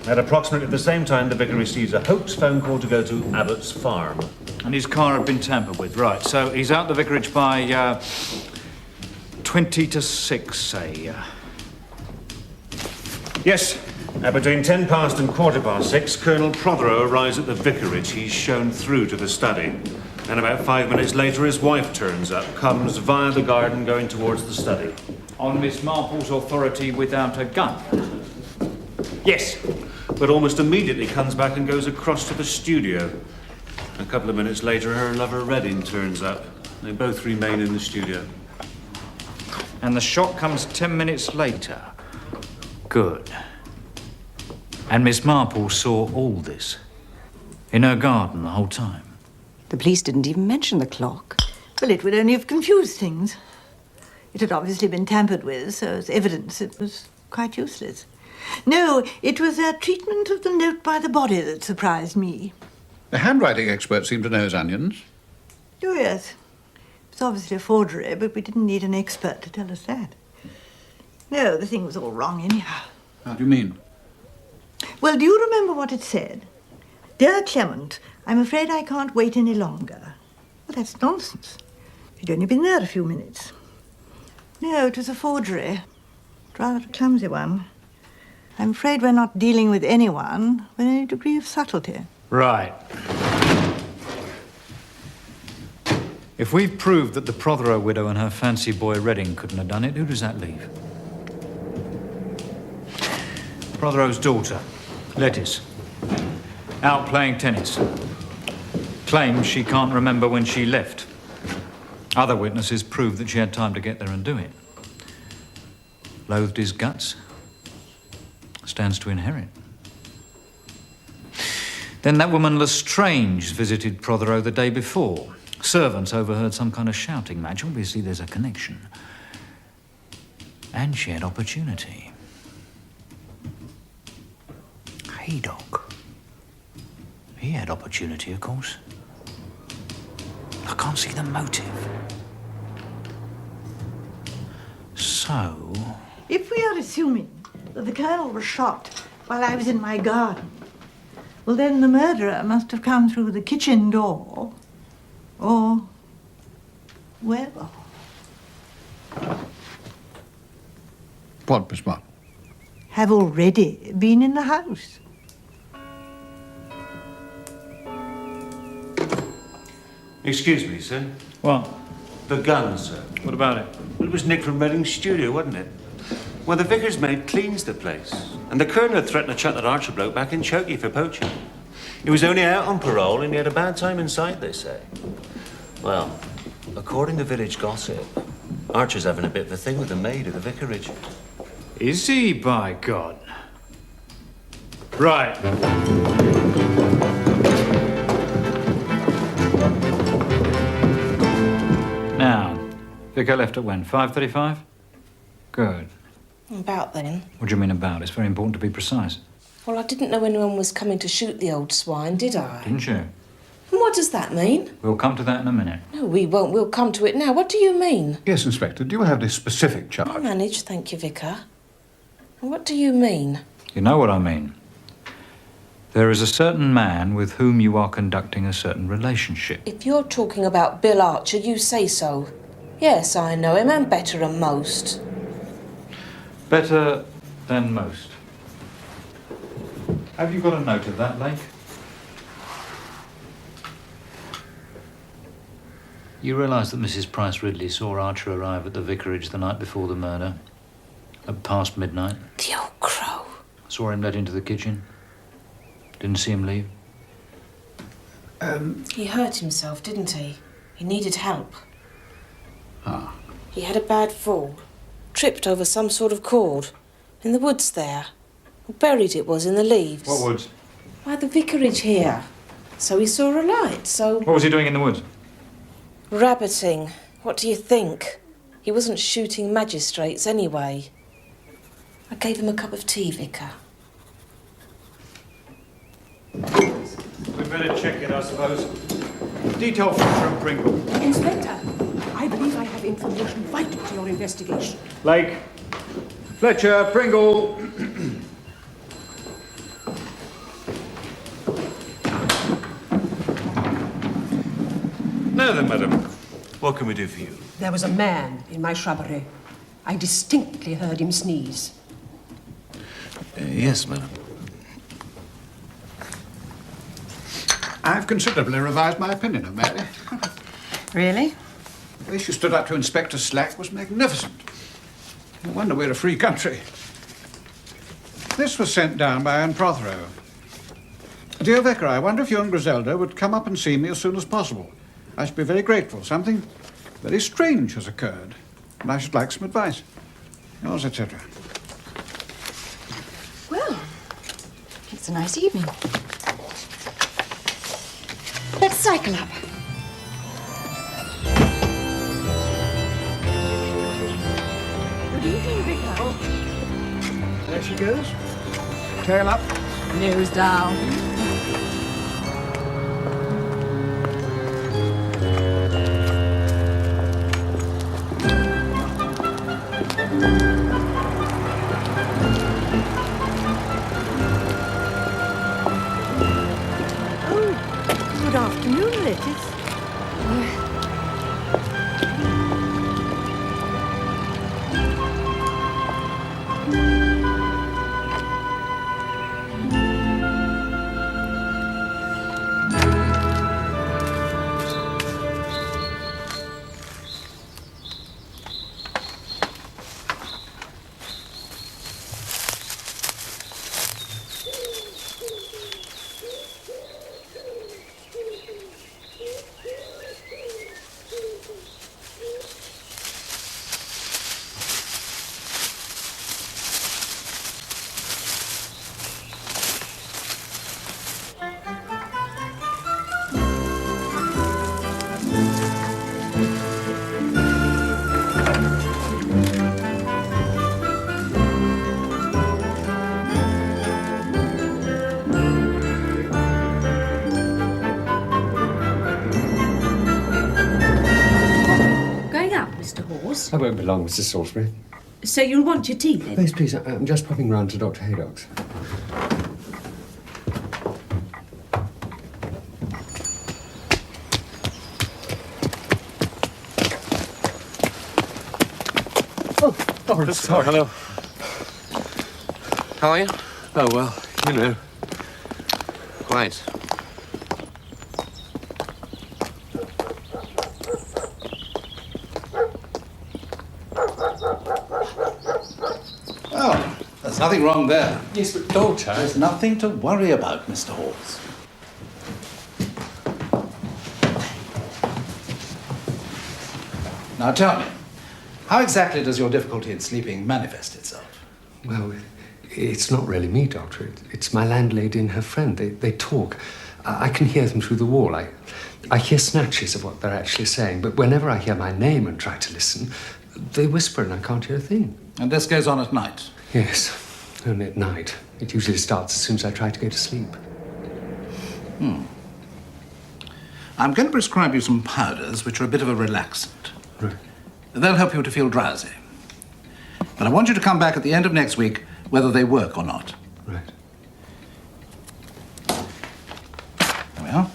S15: At approximately the same time, the vicar receives a hoax phone call to go to Abbott's farm. And his car had been tampered with, right. So he's out the vicarage by 20 to 6, say. Yes. Between 10 past and 6:15, Colonel Protheroe arrives at the vicarage. He's shown through to the study. And about 5 minutes later, his wife turns up, comes via the garden going towards the study.
S14: On Miss Marple's authority without a gun? Yes.
S15: But almost immediately comes back and goes across to the studio. A couple of minutes later, her lover Redding turns up. They both remain in the studio.
S14: And the shot comes 10 minutes later. Good. And Miss Marple saw all this? In her garden the whole time?
S6: The police didn't even mention the clock.
S11: Well, it would only have confused things. It had obviously been tampered with, so as evidence it was quite useless. No, it was their treatment of the note by the body that surprised me.
S1: The handwriting expert seemed to know his onions.
S11: Oh, yes. It was obviously a forgery, but we didn't need an expert to tell us that. No, the thing was all wrong anyhow.
S1: How do you mean?
S11: Well, do you remember what it said? Dear Clement, I'm afraid I can't wait any longer. Well, that's nonsense. She'd only been there a few minutes. No, it was a forgery. Rather a clumsy one. I'm afraid we're not dealing with anyone with any degree of subtlety.
S14: Right. If we've proved that the Protheroe widow and her fancy boy Redding couldn't have done it, who does that leave? Protheroe's daughter, Lettice, out playing tennis. Claims she can't remember when she left. Other witnesses prove that she had time to get there and do it. Loathed his guts. Stands to inherit. Then that woman Lestrange visited Protheroe the day before. Servants overheard some kind of shouting match. Obviously, there's a connection. And she had opportunity. Haydock. He had opportunity, of course. I can't see the motive. So...
S11: If we are assuming that the Colonel was shot while I was in my garden, well, then the murderer must have come through the kitchen door, or... well...
S1: What, Miss Marple?
S11: Have already been in the house.
S15: Excuse me, sir.
S14: What?
S15: The gun, sir.
S14: What about it?
S15: Well, it was nicked from Redding's studio, wasn't it? Well, the vicar's maid cleans the place. And the colonel had threatened to chuck that Archer bloke back in chokey for poaching. He was only out on parole and he had a bad time inside, they say. Well, according to village gossip, Archer's having a bit of a thing with the maid at the vicarage.
S14: Is he, by God? Right. Now, Vicar left at when? 5:35? Good.
S5: About then.
S14: What do you mean about? It's very important to be precise.
S5: Well, I didn't know anyone was coming to shoot the old swine, did I?
S14: Didn't you?
S5: And what does that mean?
S14: We'll come to that in a minute.
S5: No, we won't. We'll come to it now. What do you mean?
S1: Yes, Inspector. Do you have this specific charge?
S5: I manage, thank you, Vicar. And what do you mean?
S14: You know what I mean. There is a certain man with whom you are conducting a certain relationship.
S5: If you're talking about Bill Archer, you say so. Yes, I know him, and better than most.
S14: Better than most. Have you got a note of that, Lake? You realise that Mrs. Price Ridley saw Archer arrive at the vicarage the night before the murder? At past midnight?
S5: The old crow.
S14: Saw him led into the kitchen. Didn't see him leave.
S5: He hurt himself, didn't he? He needed help.
S1: Ah.
S5: He had a bad fall. Tripped over some sort of cord. In the woods there. Buried it was in the leaves.
S14: What woods?
S5: Why, the vicarage here. So he saw a light, so...
S14: What was he doing in the woods?
S5: Rabbiting. What do you think? He wasn't shooting magistrates anyway. I gave him a cup of tea, Vicar.
S14: We'd better check it, I suppose. Detail Fletcher and Pringle.
S2: Inspector, I believe I have information vital to your investigation.
S14: Lake. Fletcher, Pringle.
S15: Now then, madam, what can we do for you?
S2: There was a man in my shrubbery. I distinctly heard him sneeze.
S15: Yes, madam.
S1: I've considerably revised my opinion of Mary.
S6: Really?
S1: The way she stood up to Inspector Slack was magnificent. No wonder we're a free country. This was sent down by Anne Protheroe. Dear Vicar, I wonder if you and Griselda would come up and see me as soon as possible. I should be very grateful. Something very strange has occurred, and I should like some advice. Yours, etc.
S6: Well, it's a nice evening. Let's cycle up.
S2: Good evening, Vicar.
S1: There she goes. Tail up.
S10: Nose down.
S11: Good afternoon, Lettice.
S17: I won't be long, Mrs. Salisbury.
S18: So you'll want your tea then?
S17: Please, please, I'm just popping round to Dr. Haydock's.
S12: Oh, sorry. Hello. How are you?
S17: Oh, well, you know.
S12: Quite.
S4: Oh, there's nothing wrong there.
S17: Yes, but daughter...
S4: There's nothing to worry about, Mr. Halls. Now tell me, how exactly does your difficulty in sleeping manifest itself?
S17: Well, it's not really me, Doctor. It's my landlady and her friend. They talk. I can hear them through the wall. I hear snatches of what they're actually saying, but whenever I hear my name and try to listen, they whisper and I can't hear a thing.
S4: And this goes on at night?
S17: Yes, only at night. It usually starts as soon as I try to go to sleep.
S4: I'm going to prescribe you some powders which are a bit of a relaxant.
S17: Right.
S4: They'll help you to feel drowsy. But I want you to come back at the end of next week whether they work or not.
S17: Right.
S4: There we are.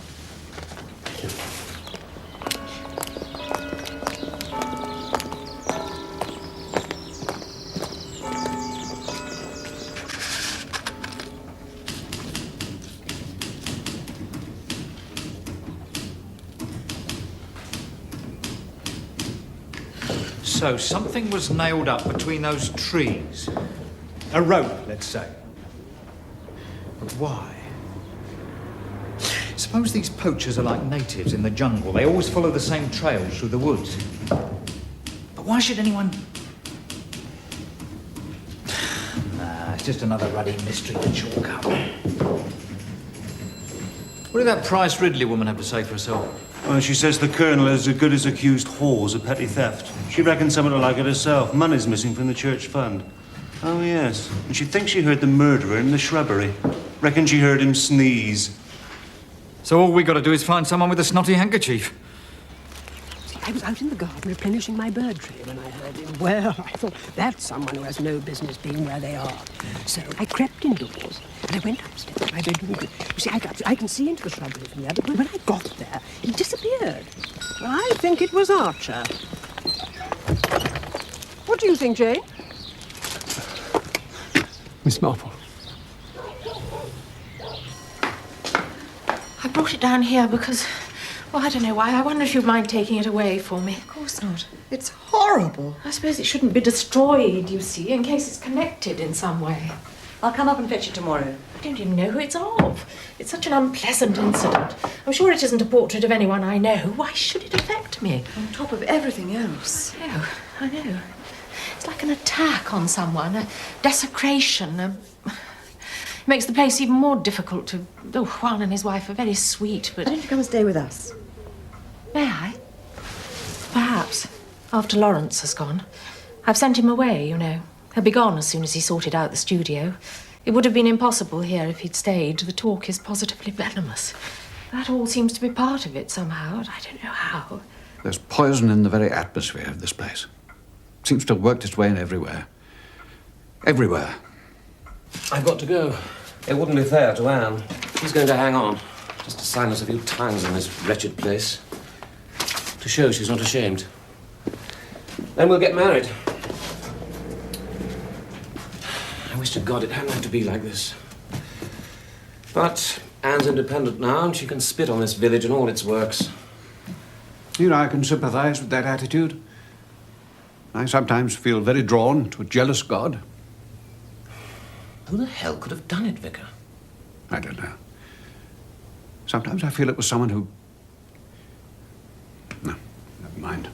S14: So something was nailed up between those trees. A rope, let's say. But why? Suppose these poachers are like natives in the jungle. They always follow the same trails through the woods. But why should anyone... Nah, it's just another ruddy mystery to chalk up. What did that Price Ridley woman have to say for herself?
S15: Well, she says the Colonel is as good as accused whores of petty theft. She reckons someone like it herself. Money's missing from the church fund. Oh, yes. And she thinks she heard the murderer in the shrubbery. Reckons she heard him sneeze.
S14: So all we got to do is find someone with a snotty handkerchief.
S2: See, I was out in the garden replenishing my bird tray when I heard him. Well, I thought, that's someone who has no business being where they are. So I crept indoors, and I went upstairs to my bedroom. You see, I can see into the shrubbery from there, but when I got there, he disappeared. Well, I think it was Archer. What do you think, Jane?
S17: Miss Marple.
S5: I brought it down here because, Well, I don't know why. I wonder if you'd mind taking it away for me.
S6: Of course not. It's horrible.
S5: I suppose it shouldn't be destroyed, you see, in case it's connected in some way.
S6: I'll come up and fetch it tomorrow.
S5: I don't even know who it's of. It's such an unpleasant incident. I'm sure it isn't a portrait of anyone I know. Why should it affect me?
S6: On top of everything else.
S5: I know. It's like an attack on someone, a desecration. It makes the place even more difficult to... Oh, Juan and his wife are very sweet, but...
S6: Why don't you come and stay with us?
S5: May I? Perhaps. After Lawrence has gone. I've sent him away, you know. He'll be gone as soon as he sorted out the studio. It would have been impossible here if he'd stayed. The talk is positively venomous. That all seems to be part of it somehow. I don't know how.
S1: There's poison in the very atmosphere of this place. It seems to have worked its way in everywhere. Everywhere.
S7: I've got to go. It wouldn't be fair to Anne. She's going to hang on. Just to sign us a few times in this wretched place. To show she's not ashamed. Then we'll get married. I wish to God it hadn't had to be like this. But Anne's independent now, and she can spit on this village and all its works.
S1: You know, I can sympathize with that attitude. I sometimes feel very drawn to a jealous God.
S7: Who the hell could have done it, Vicar?
S1: I don't know. Sometimes I feel it was someone who... No, never mind.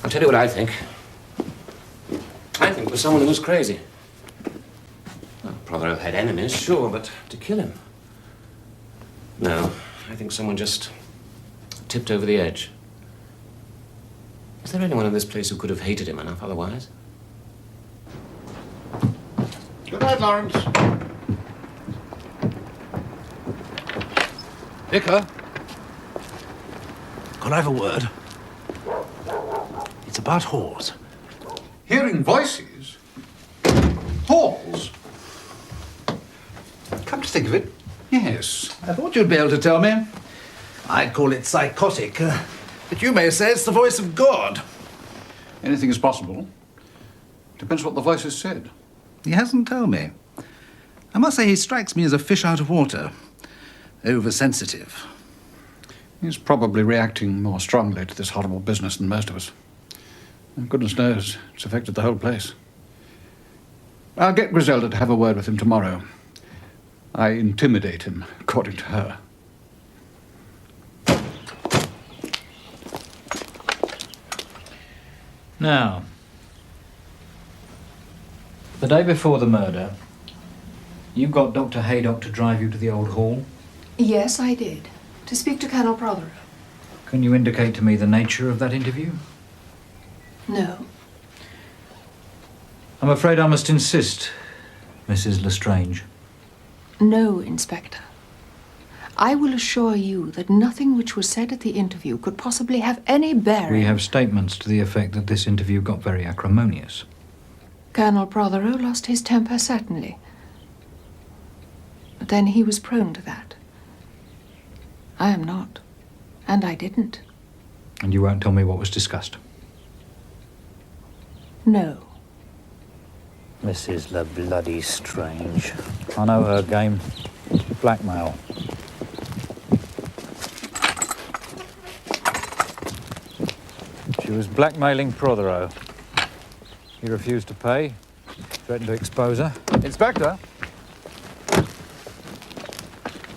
S7: I'll tell you what I think. I think it was someone who was crazy. Well, Protheroe had enemies, sure, but to kill him? No, I think someone just tipped over the edge. Is there anyone in this place who could have hated him enough otherwise?
S1: Good night, Lawrence.
S4: Vicar? Could I have a word? It's about whores.
S1: Hearing voices? Halls? Come to think of it, yes.
S4: I thought you'd be able to tell me. I'd call it psychotic, but you may say it's the voice of God.
S1: Anything is possible. Depends what the voice has said.
S4: He hasn't told me. I must say he strikes me as a fish out of water. Oversensitive.
S1: He's probably reacting more strongly to this horrible business than most of us. And goodness knows, it's affected the whole place. I'll get Griselda to have a word with him tomorrow. I intimidate him, according to her.
S14: Now, the day before the murder, you got Dr. Haydock to drive you to the old hall?
S8: Yes, I did. To speak to Colonel Protheroe.
S14: Can you indicate to me the nature of that interview?
S8: No.
S14: I'm afraid I must insist, Mrs. Lestrange.
S8: No, Inspector. I will assure you that nothing which was said at the interview could possibly have any bearing...
S14: We have statements to the effect that this interview got very acrimonious.
S8: Colonel Protheroe lost his temper, certainly. But then he was prone to that. I am not. And I didn't.
S14: And you won't tell me what was discussed?
S8: No.
S14: Mrs. Lestrange. I know her game. Blackmail. She was blackmailing Protheroe. He refused to pay, threatened to expose her.
S4: Inspector?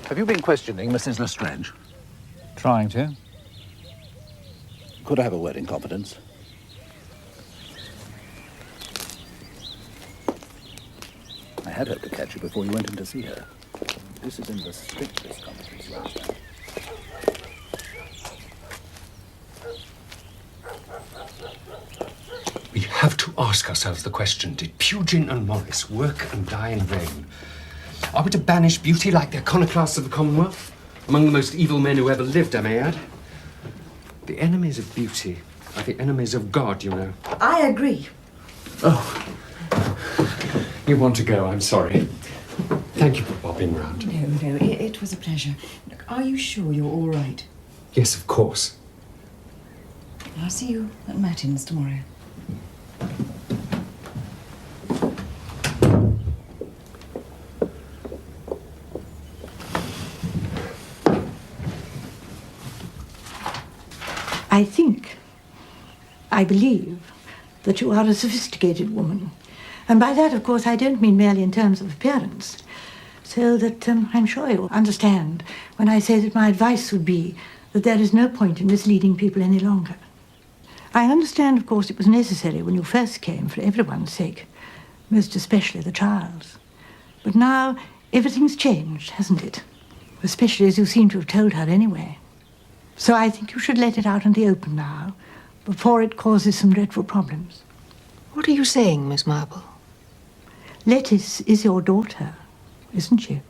S4: Have you been questioning Mrs. Lestrange?
S14: Trying to.
S4: Could I have a word in confidence? I had hoped to catch you before you went in to see her. This is in the strictest confidence, you understand.
S17: We have to ask ourselves the question, did Pugin and Morris work and die in vain? Are we to banish beauty like the iconoclasts of the Commonwealth? Among the most evil men who ever lived, I may add. The enemies of beauty are the enemies of God, you know.
S6: I agree.
S17: Oh. You want to go, I'm sorry. Thank you for bobbing round.
S6: No, it was a pleasure. Look, are you sure you're all right?
S17: Yes, of course.
S6: I'll see you at Matins tomorrow.
S11: I believe, that you are a sophisticated woman. And by that, of course, I don't mean merely in terms of appearance. So that I'm sure you'll understand when I say that my advice would be that there is no point in misleading people any longer. I understand, of course, it was necessary when you first came for everyone's sake, most especially the child's. But now everything's changed, hasn't it? Especially as you seem to have told her anyway. So I think you should let it out in the open now, before it causes some dreadful problems.
S8: What are you saying, Miss Marple?
S11: Lettice is your daughter, isn't she?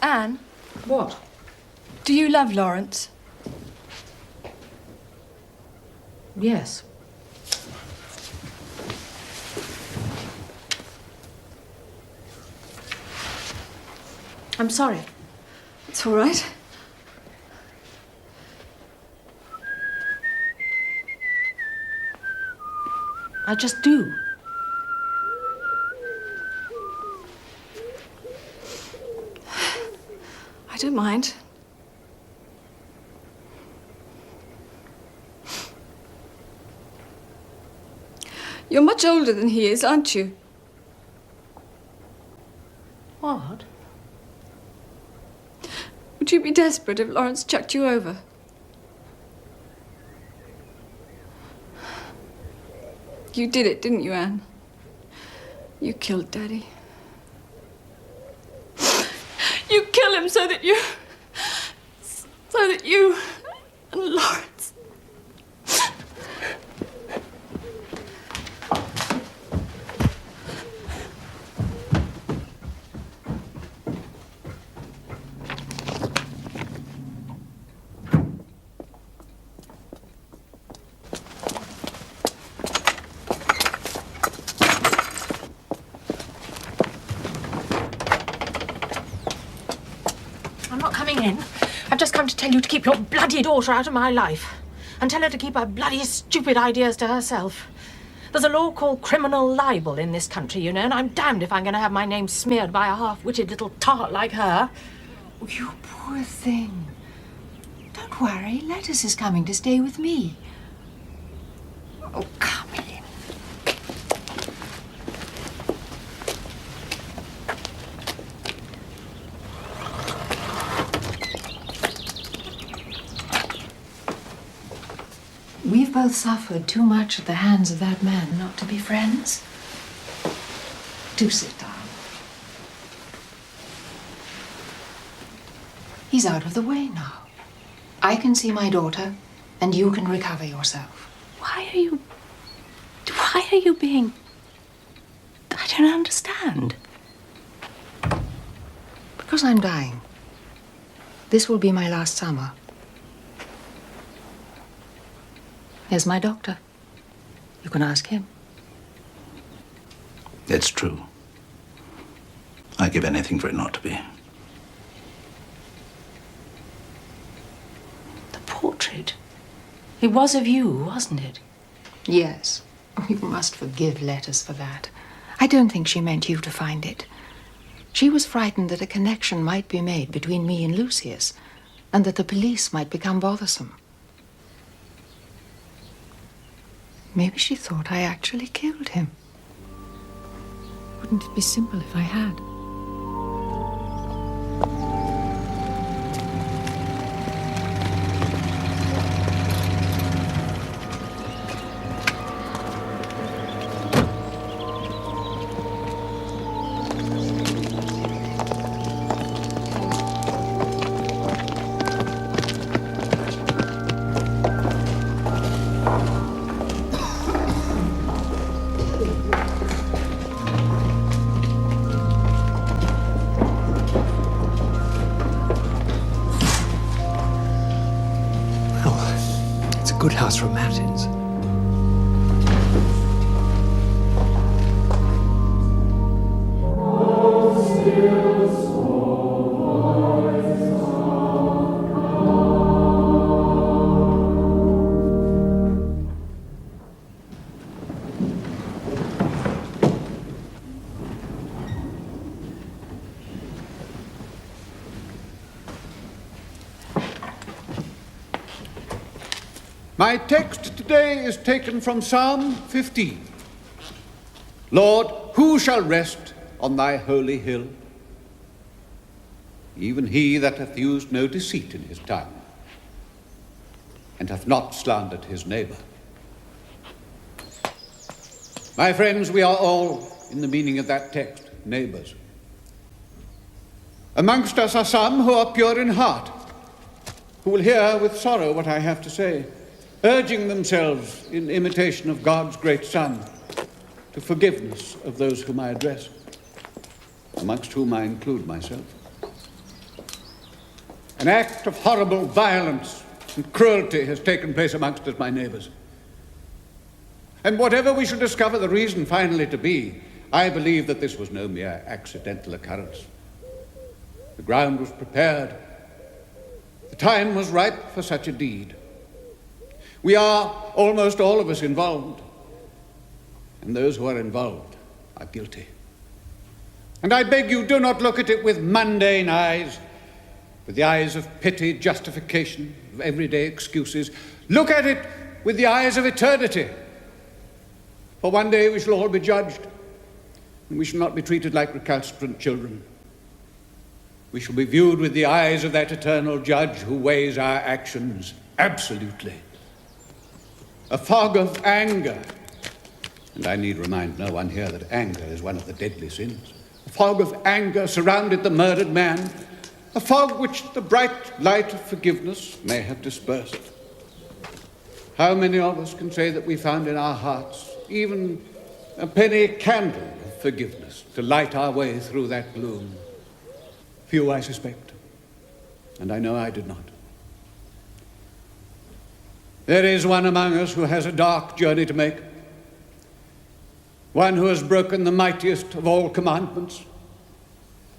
S9: Anne?
S5: What?
S9: Do you love Lawrence?
S5: Yes. I'm sorry.
S9: It's all right.
S5: I just do.
S9: I don't mind. You're much older than he is, aren't you?
S5: What?
S9: Would you be desperate if Lawrence chucked you over? You did it, didn't you, Anne? You killed Daddy. You kill him so that you and Lawrence.
S5: I'm not coming in. I've just come to tell you to keep your bloody daughter out of my life. And tell her to keep her bloody stupid ideas to herself. There's a law called criminal libel in this country, you know, and I'm damned if I'm going to have my name smeared by a half-witted little tart like her.
S8: Oh, you poor thing. Don't worry, Lettice is coming to stay with me. Oh, come in. We've both suffered too much at the hands of that man not to be friends. Do sit down. He's out of the way now. I can see my daughter, and you can recover yourself. Why are you being... I don't understand. Because I'm dying. This will be my last summer. Here's my doctor. You can ask him.
S4: It's true. I'd give anything for it not to be.
S8: The portrait. It was of you, wasn't it? Yes. You must forgive Lettice for that. I don't think she meant you to find it. She was frightened that a connection might be made between me and Lucius, and that the police might become bothersome. Maybe she thought I actually killed him. Wouldn't it be simple if I had?
S17: Good house for matins.
S1: My text today is taken from Psalm 15. Lord, who shall rest on thy holy hill? Even he that hath used no deceit in his tongue, and hath not slandered his neighbour. My friends, we are all, in the meaning of that text, neighbours. Amongst us are some who are pure in heart, who will hear with sorrow what I have to say, urging themselves in imitation of God's great Son to forgiveness of those whom I address, amongst whom I include myself. An act of horrible violence and cruelty has taken place amongst us, my neighbours. And whatever we shall discover the reason finally to be, I believe that this was no mere accidental occurrence. The ground was prepared. The time was ripe for such a deed. We are, almost all of us, involved. And those who are involved are guilty. And I beg you, do not look at it with mundane eyes, with the eyes of pity, justification, of everyday excuses. Look at it with the eyes of eternity. For one day we shall all be judged, and we shall not be treated like recalcitrant children. We shall be viewed with the eyes of that eternal judge who weighs our actions absolutely. A fog of anger, and I need remind no one here that anger is one of the deadly sins. A fog of anger surrounded the murdered man, a fog which the bright light of forgiveness may have dispersed. How many of us can say that we found in our hearts even a penny candle of forgiveness to light our way through that gloom? Few, I suspect, and I know I did not. There is one among us who has a dark journey to make, one who has broken the mightiest of all commandments.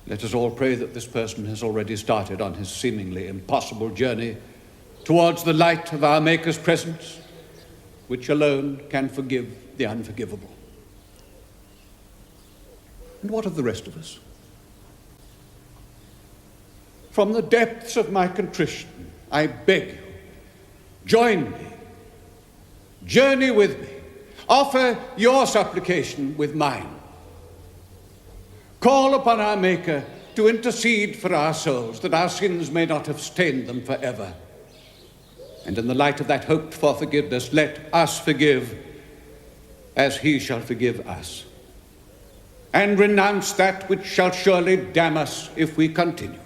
S1: Let us all pray that this person has already started on his seemingly impossible journey towards the light of our Maker's presence, which alone can forgive the unforgivable. And what of the rest of us? From the depths of my contrition, I beg you, join me, journey with me, offer your supplication with mine. Call upon our Maker to intercede for our souls, that our sins may not have stained them forever. And in the light of that hoped for forgiveness, let us forgive as he shall forgive us, and renounce that which shall surely damn us if we continue.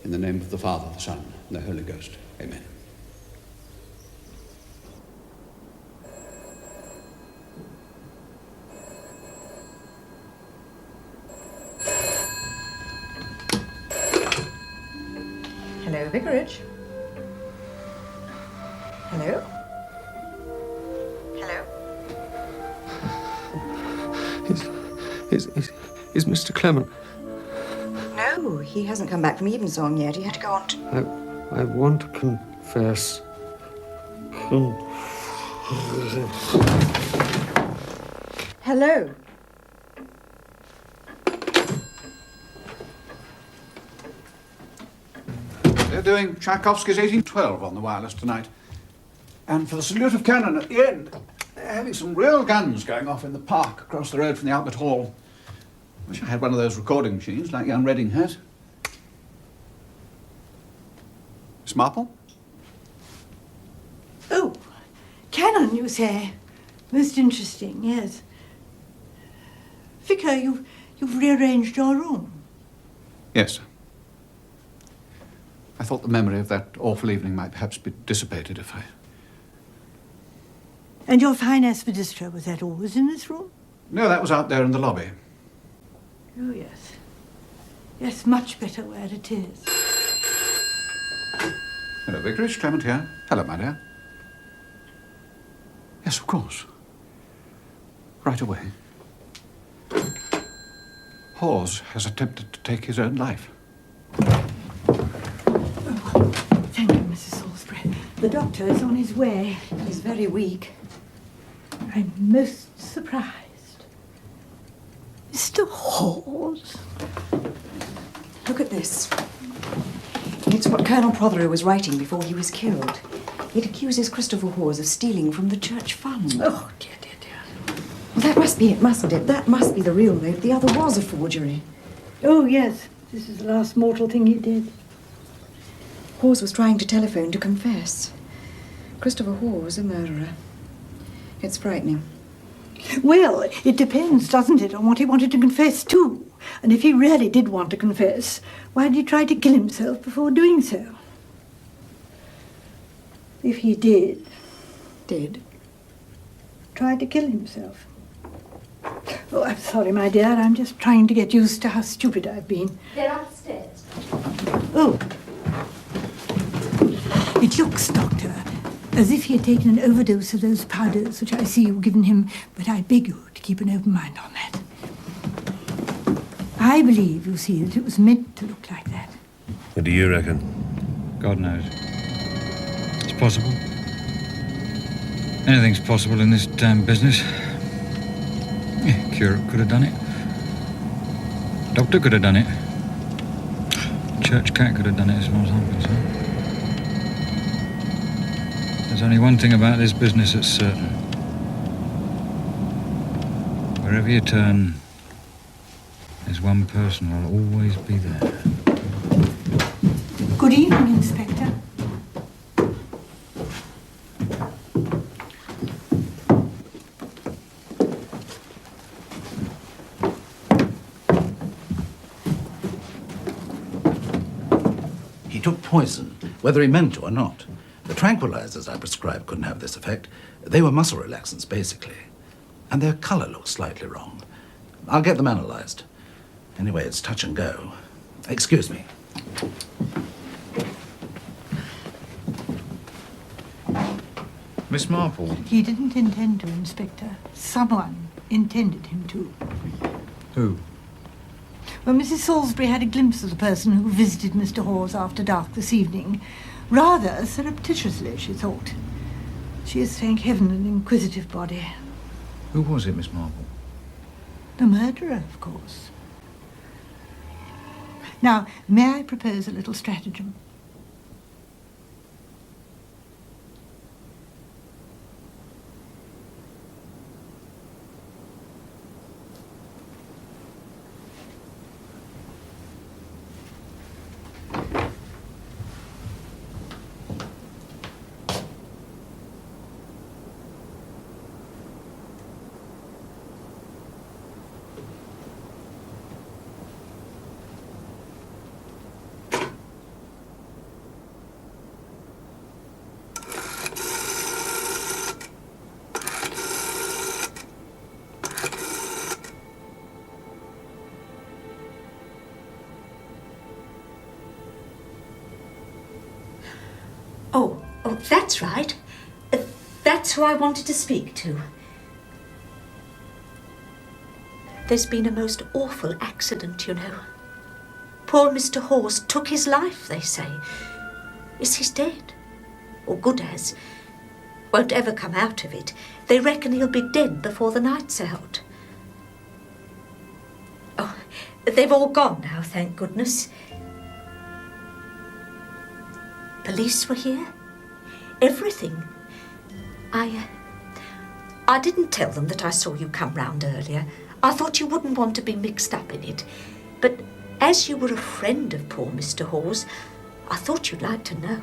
S1: In the name of the Father, the Son, and the Holy Ghost. Amen.
S6: Hello, Vicarage. Hello? Hello?
S17: Is Mr. Clement?
S6: No, he hasn't come back from evensong yet. He had to go on to...
S17: I want to confess.
S6: Hello?
S1: They're doing Tchaikovsky's 1812 on the wireless tonight. And for the salute of cannon at the end, they're having some real guns going off in the park across the road from the Albert Hall. Wish I had one of those recording machines like young Redding has. Miss Marple?
S11: Oh, cannon, you say? Most interesting, yes. Vicar, you've rearranged your room.
S1: Yes, sir. I thought the memory of that awful evening might perhaps be dissipated if I...
S11: And your fine aspidistra, was that always in this room?
S1: No, that was out there in the lobby.
S11: Oh, yes. Yes, much better where it is.
S1: Hello, Vicarage. Clement here. Hello, my dear. Yes, of course. Right away. Hawes has attempted to take his own life.
S11: Thank you, Mrs. Salisbury. The doctor is on his way.
S6: He's very weak.
S11: I'm most surprised. Mr. Hawes?
S6: Look at this. It's It's what Colonel Protheroe was writing before he was killed. It accuses Christopher Hawes of stealing from the church fund.
S11: Oh, dear, dear, dear.
S6: Well, that must be it, mustn't it? That must be the real note. The other was a forgery.
S11: Oh, yes. This is the last mortal thing he did.
S6: Hawes was trying to telephone to confess. Christopher Hawes, a murderer. It's frightening.
S11: Well, it depends, doesn't it, on what he wanted to confess to. And if he really did want to confess, why did he try to kill himself before doing so? If he did. Try to kill himself. Oh, I'm sorry, my dear. I'm just trying to get used to how stupid I've been.
S18: They're upstairs.
S11: Oh. It looks, Doctor, as if he had taken an overdose of those powders which I see you've given him, but I beg you to keep an open mind on that. I believe, you see, that it was meant to look like that.
S13: What do you reckon?
S14: God knows. It's possible. Anything's possible in this damn business. Yeah, curate could have done it. Doctor could have done it. Church cat could have done it, as far as I'm concerned. There's only one thing about this business that's certain. Wherever you turn, there's one person who'll always be there.
S11: Good evening, Inspector.
S4: He took poison, whether he meant to or not. The tranquilizers I prescribed couldn't have this effect. They were muscle relaxants, basically. And their color looks slightly wrong. I'll get them analyzed. Anyway, it's touch and go. Excuse me.
S14: Miss Marple?
S11: He didn't intend to, Inspector. Someone intended him to.
S14: Who?
S11: Well, Mrs. Salisbury had a glimpse of the person who visited Mr. Hawes after dark this evening. Rather surreptitiously, she thought. She is, thank heaven, an inquisitive body.
S14: Who was it, Miss Marple?
S11: The murderer, of course. Now, may I propose a little stratagem?
S18: Oh, that's right. That's who I wanted to speak to. There's been a most awful accident, you know. Poor Mr. Hawes took his life, they say. Is he dead? Or good as? Won't ever come out of it. They reckon he'll be dead before the night's out. Oh, they've all gone now, thank goodness. Police were here. Everything. I didn't tell them that I saw you come round earlier. I thought you wouldn't want to be mixed up in it. But as you were a friend of poor Mr. Hawes, I thought you'd like to know.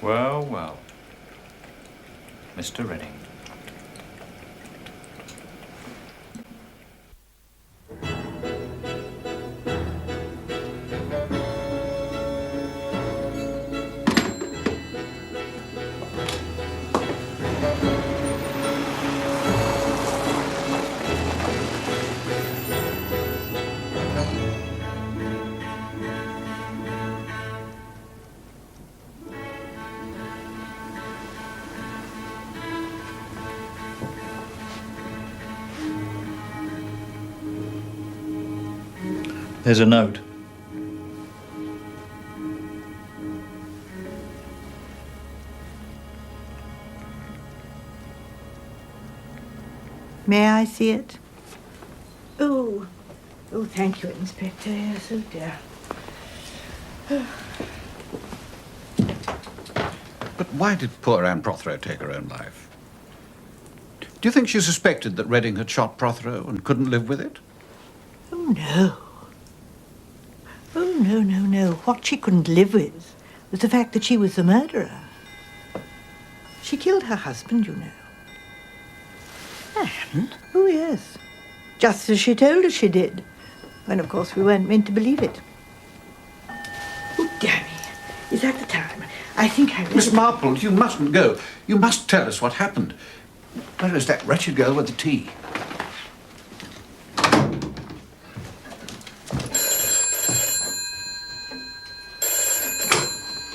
S14: Well, well. Mr. Redding. There's a note.
S11: May I see it? Oh, thank you, Inspector. Yes, oh dear.
S1: But why did poor Anne Protheroe take her own life? Do you think she suspected that Redding had shot Protheroe and couldn't live with it?
S11: Oh, no. Oh, no. What she couldn't live with was the fact that she was the murderer. She killed her husband, you know. Anne? Oh, yes. Just as she told us she did. When, of course, we weren't meant to believe it. Oh, damn me. Is that the time? I think I...
S1: Miss Marple, you mustn't go. You must tell us what happened. Where is that wretched girl with the tea?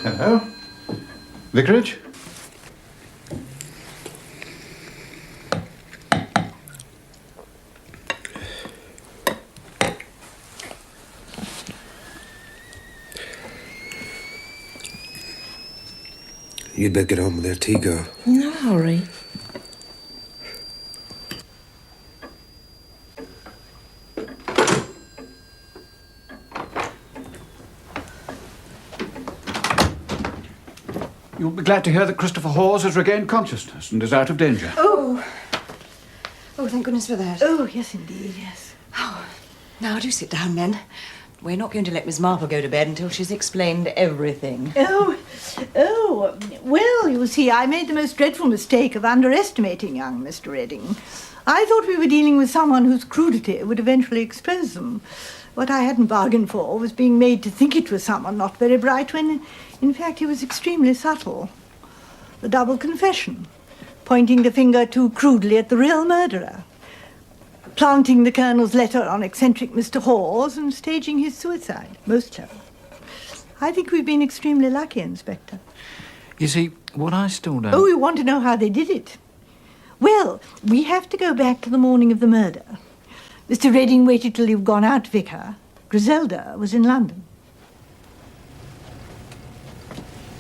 S1: Hello? Vicarage?
S19: You'd better get on with their tea, girl.
S5: No hurry.
S1: You'll be glad to hear that Christopher Hawes has regained consciousness and is out of danger.
S6: Oh, thank goodness for that.
S11: Oh, yes, indeed, yes.
S6: Oh, now do sit down, then. We're not going to let Miss Marple go to bed until she's explained everything.
S11: Oh, well, you see, I made the most dreadful mistake of underestimating young Mr. Redding. I thought we were dealing with someone whose crudity would eventually expose them. What I hadn't bargained for was being made to think it was someone not very bright when, in fact, he was extremely subtle. The double confession, pointing the finger too crudely at the real murderer, planting the Colonel's letter on eccentric Mr. Hawes and staging his suicide. Most clever. I think we've been extremely lucky, Inspector.
S14: You see, what I still don't...
S11: Oh, you want to know how they did it? Well, we have to go back to the morning of the murder. Mr. Redding waited till you've gone out, Vicar. Griselda was in London.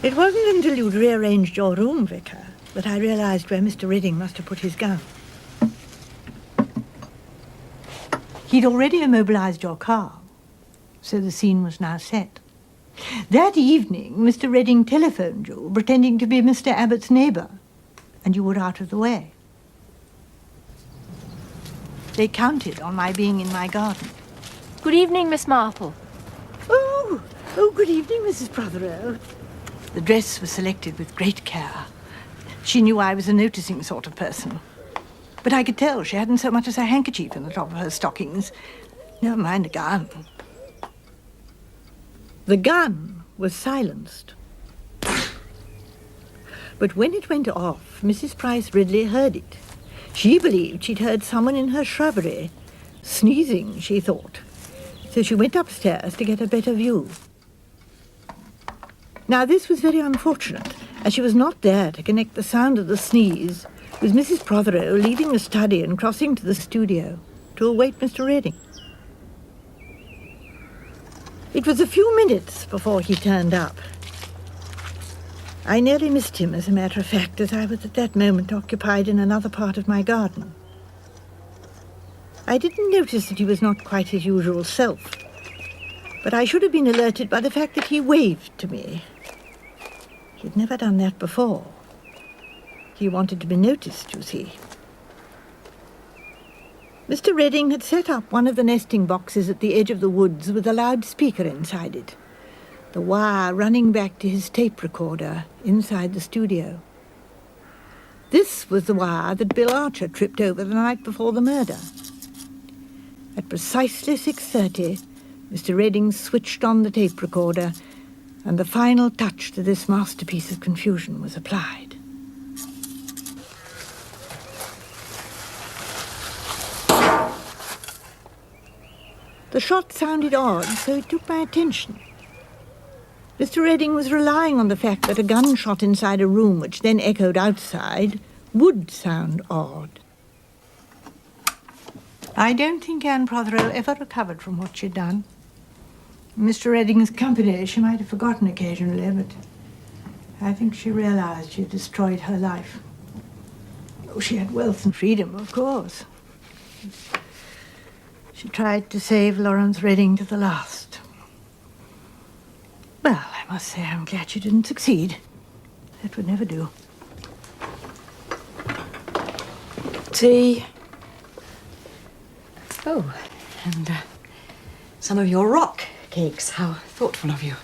S11: It wasn't until you'd rearranged your room, Vicar, that I realised where Mr. Redding must have put his gun. He'd already immobilised your car, so the scene was now set. That evening, Mr. Redding telephoned you, pretending to be Mr. Abbott's neighbour, and you were out of the way. They counted on my being in my garden.
S8: Good evening, Miss Marple.
S11: Oh, good evening, Mrs. Protheroe. The dress was selected with great care. She knew I was a noticing sort of person. But I could tell she hadn't so much as a handkerchief in the top of her stockings. Never mind a gun. The gun was silenced. But when it went off, Mrs. Price Ridley heard it. She believed she'd heard someone in her shrubbery. Sneezing, she thought. So she went upstairs to get a better view. Now, this was very unfortunate, as she was not there to connect the sound of the sneeze with Mrs. Protheroe leaving the study and crossing to the studio to await Mr. Redding. It was a few minutes before he turned up. I nearly missed him, as a matter of fact, as I was at that moment occupied in another part of my garden. I didn't notice that he was not quite his usual self, but I should have been alerted by the fact that he waved to me. He'd never done that before. He wanted to be noticed, you see. Mr. Redding had set up one of the nesting boxes at the edge of the woods with a loudspeaker inside it, the wire running back to his tape recorder inside the studio. This was the wire that Bill Archer tripped over the night before the murder. At precisely 6:30, Mr. Redding switched on the tape recorder, and the final touch to this masterpiece of confusion was applied. The shot sounded odd, so it took my attention. Mr. Redding was relying on the fact that a gunshot inside a room, which then echoed outside, would sound odd. I don't think Anne Protheroe ever recovered from what she'd done. In Mr. Redding's company, she might have forgotten occasionally, but I think she realized she'd destroyed her life. Oh, she had wealth and freedom, of course. She tried to save Lawrence Redding to the last. Well, I must say I'm glad she didn't succeed. That would never do.
S6: Tea. Oh, and some of your rock cakes. How thoughtful of you.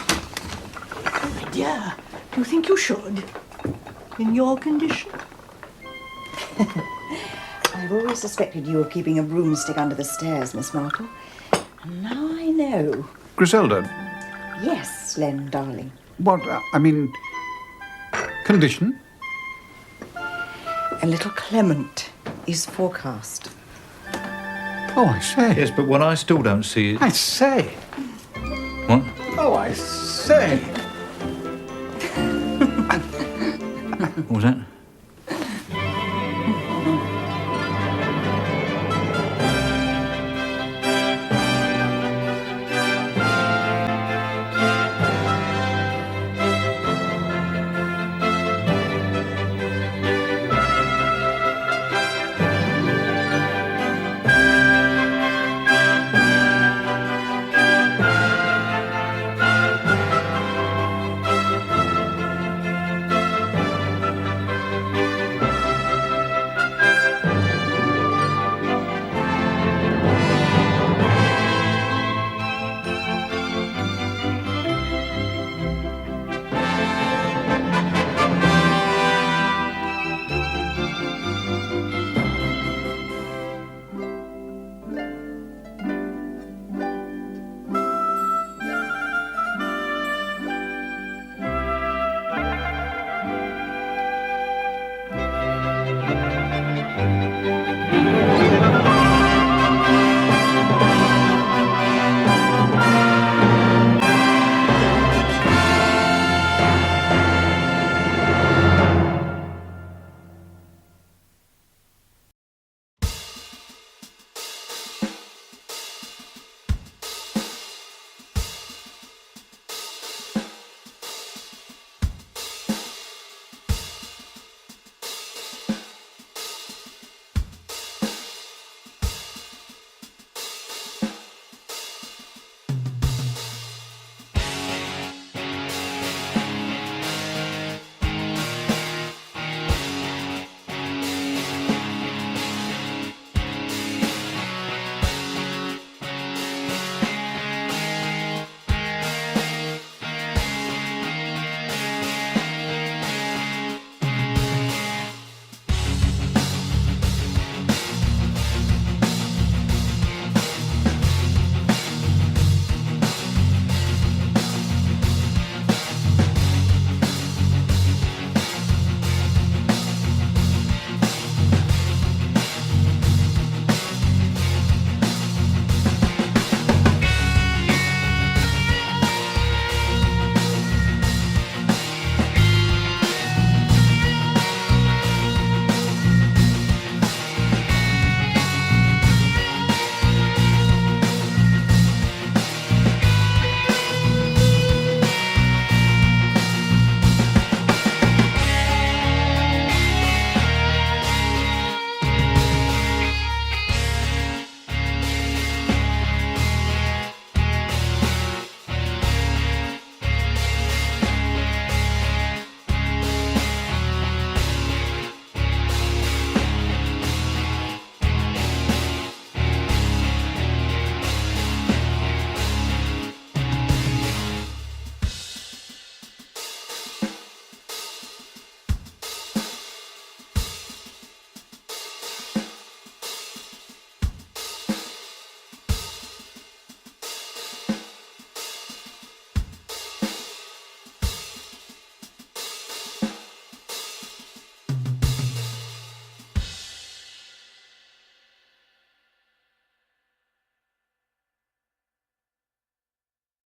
S11: Oh, my dear, do you think you should? In your condition?
S6: I've always suspected you of keeping a broomstick under the stairs, Miss Marple. And now I know.
S1: Griselda,
S6: Yes, Len, darling.
S1: what, condition?
S6: A little Clement is forecast.
S1: Oh, I say.
S15: Yes, but what I still don't see is...
S1: I say.
S15: What?
S1: Oh, I say.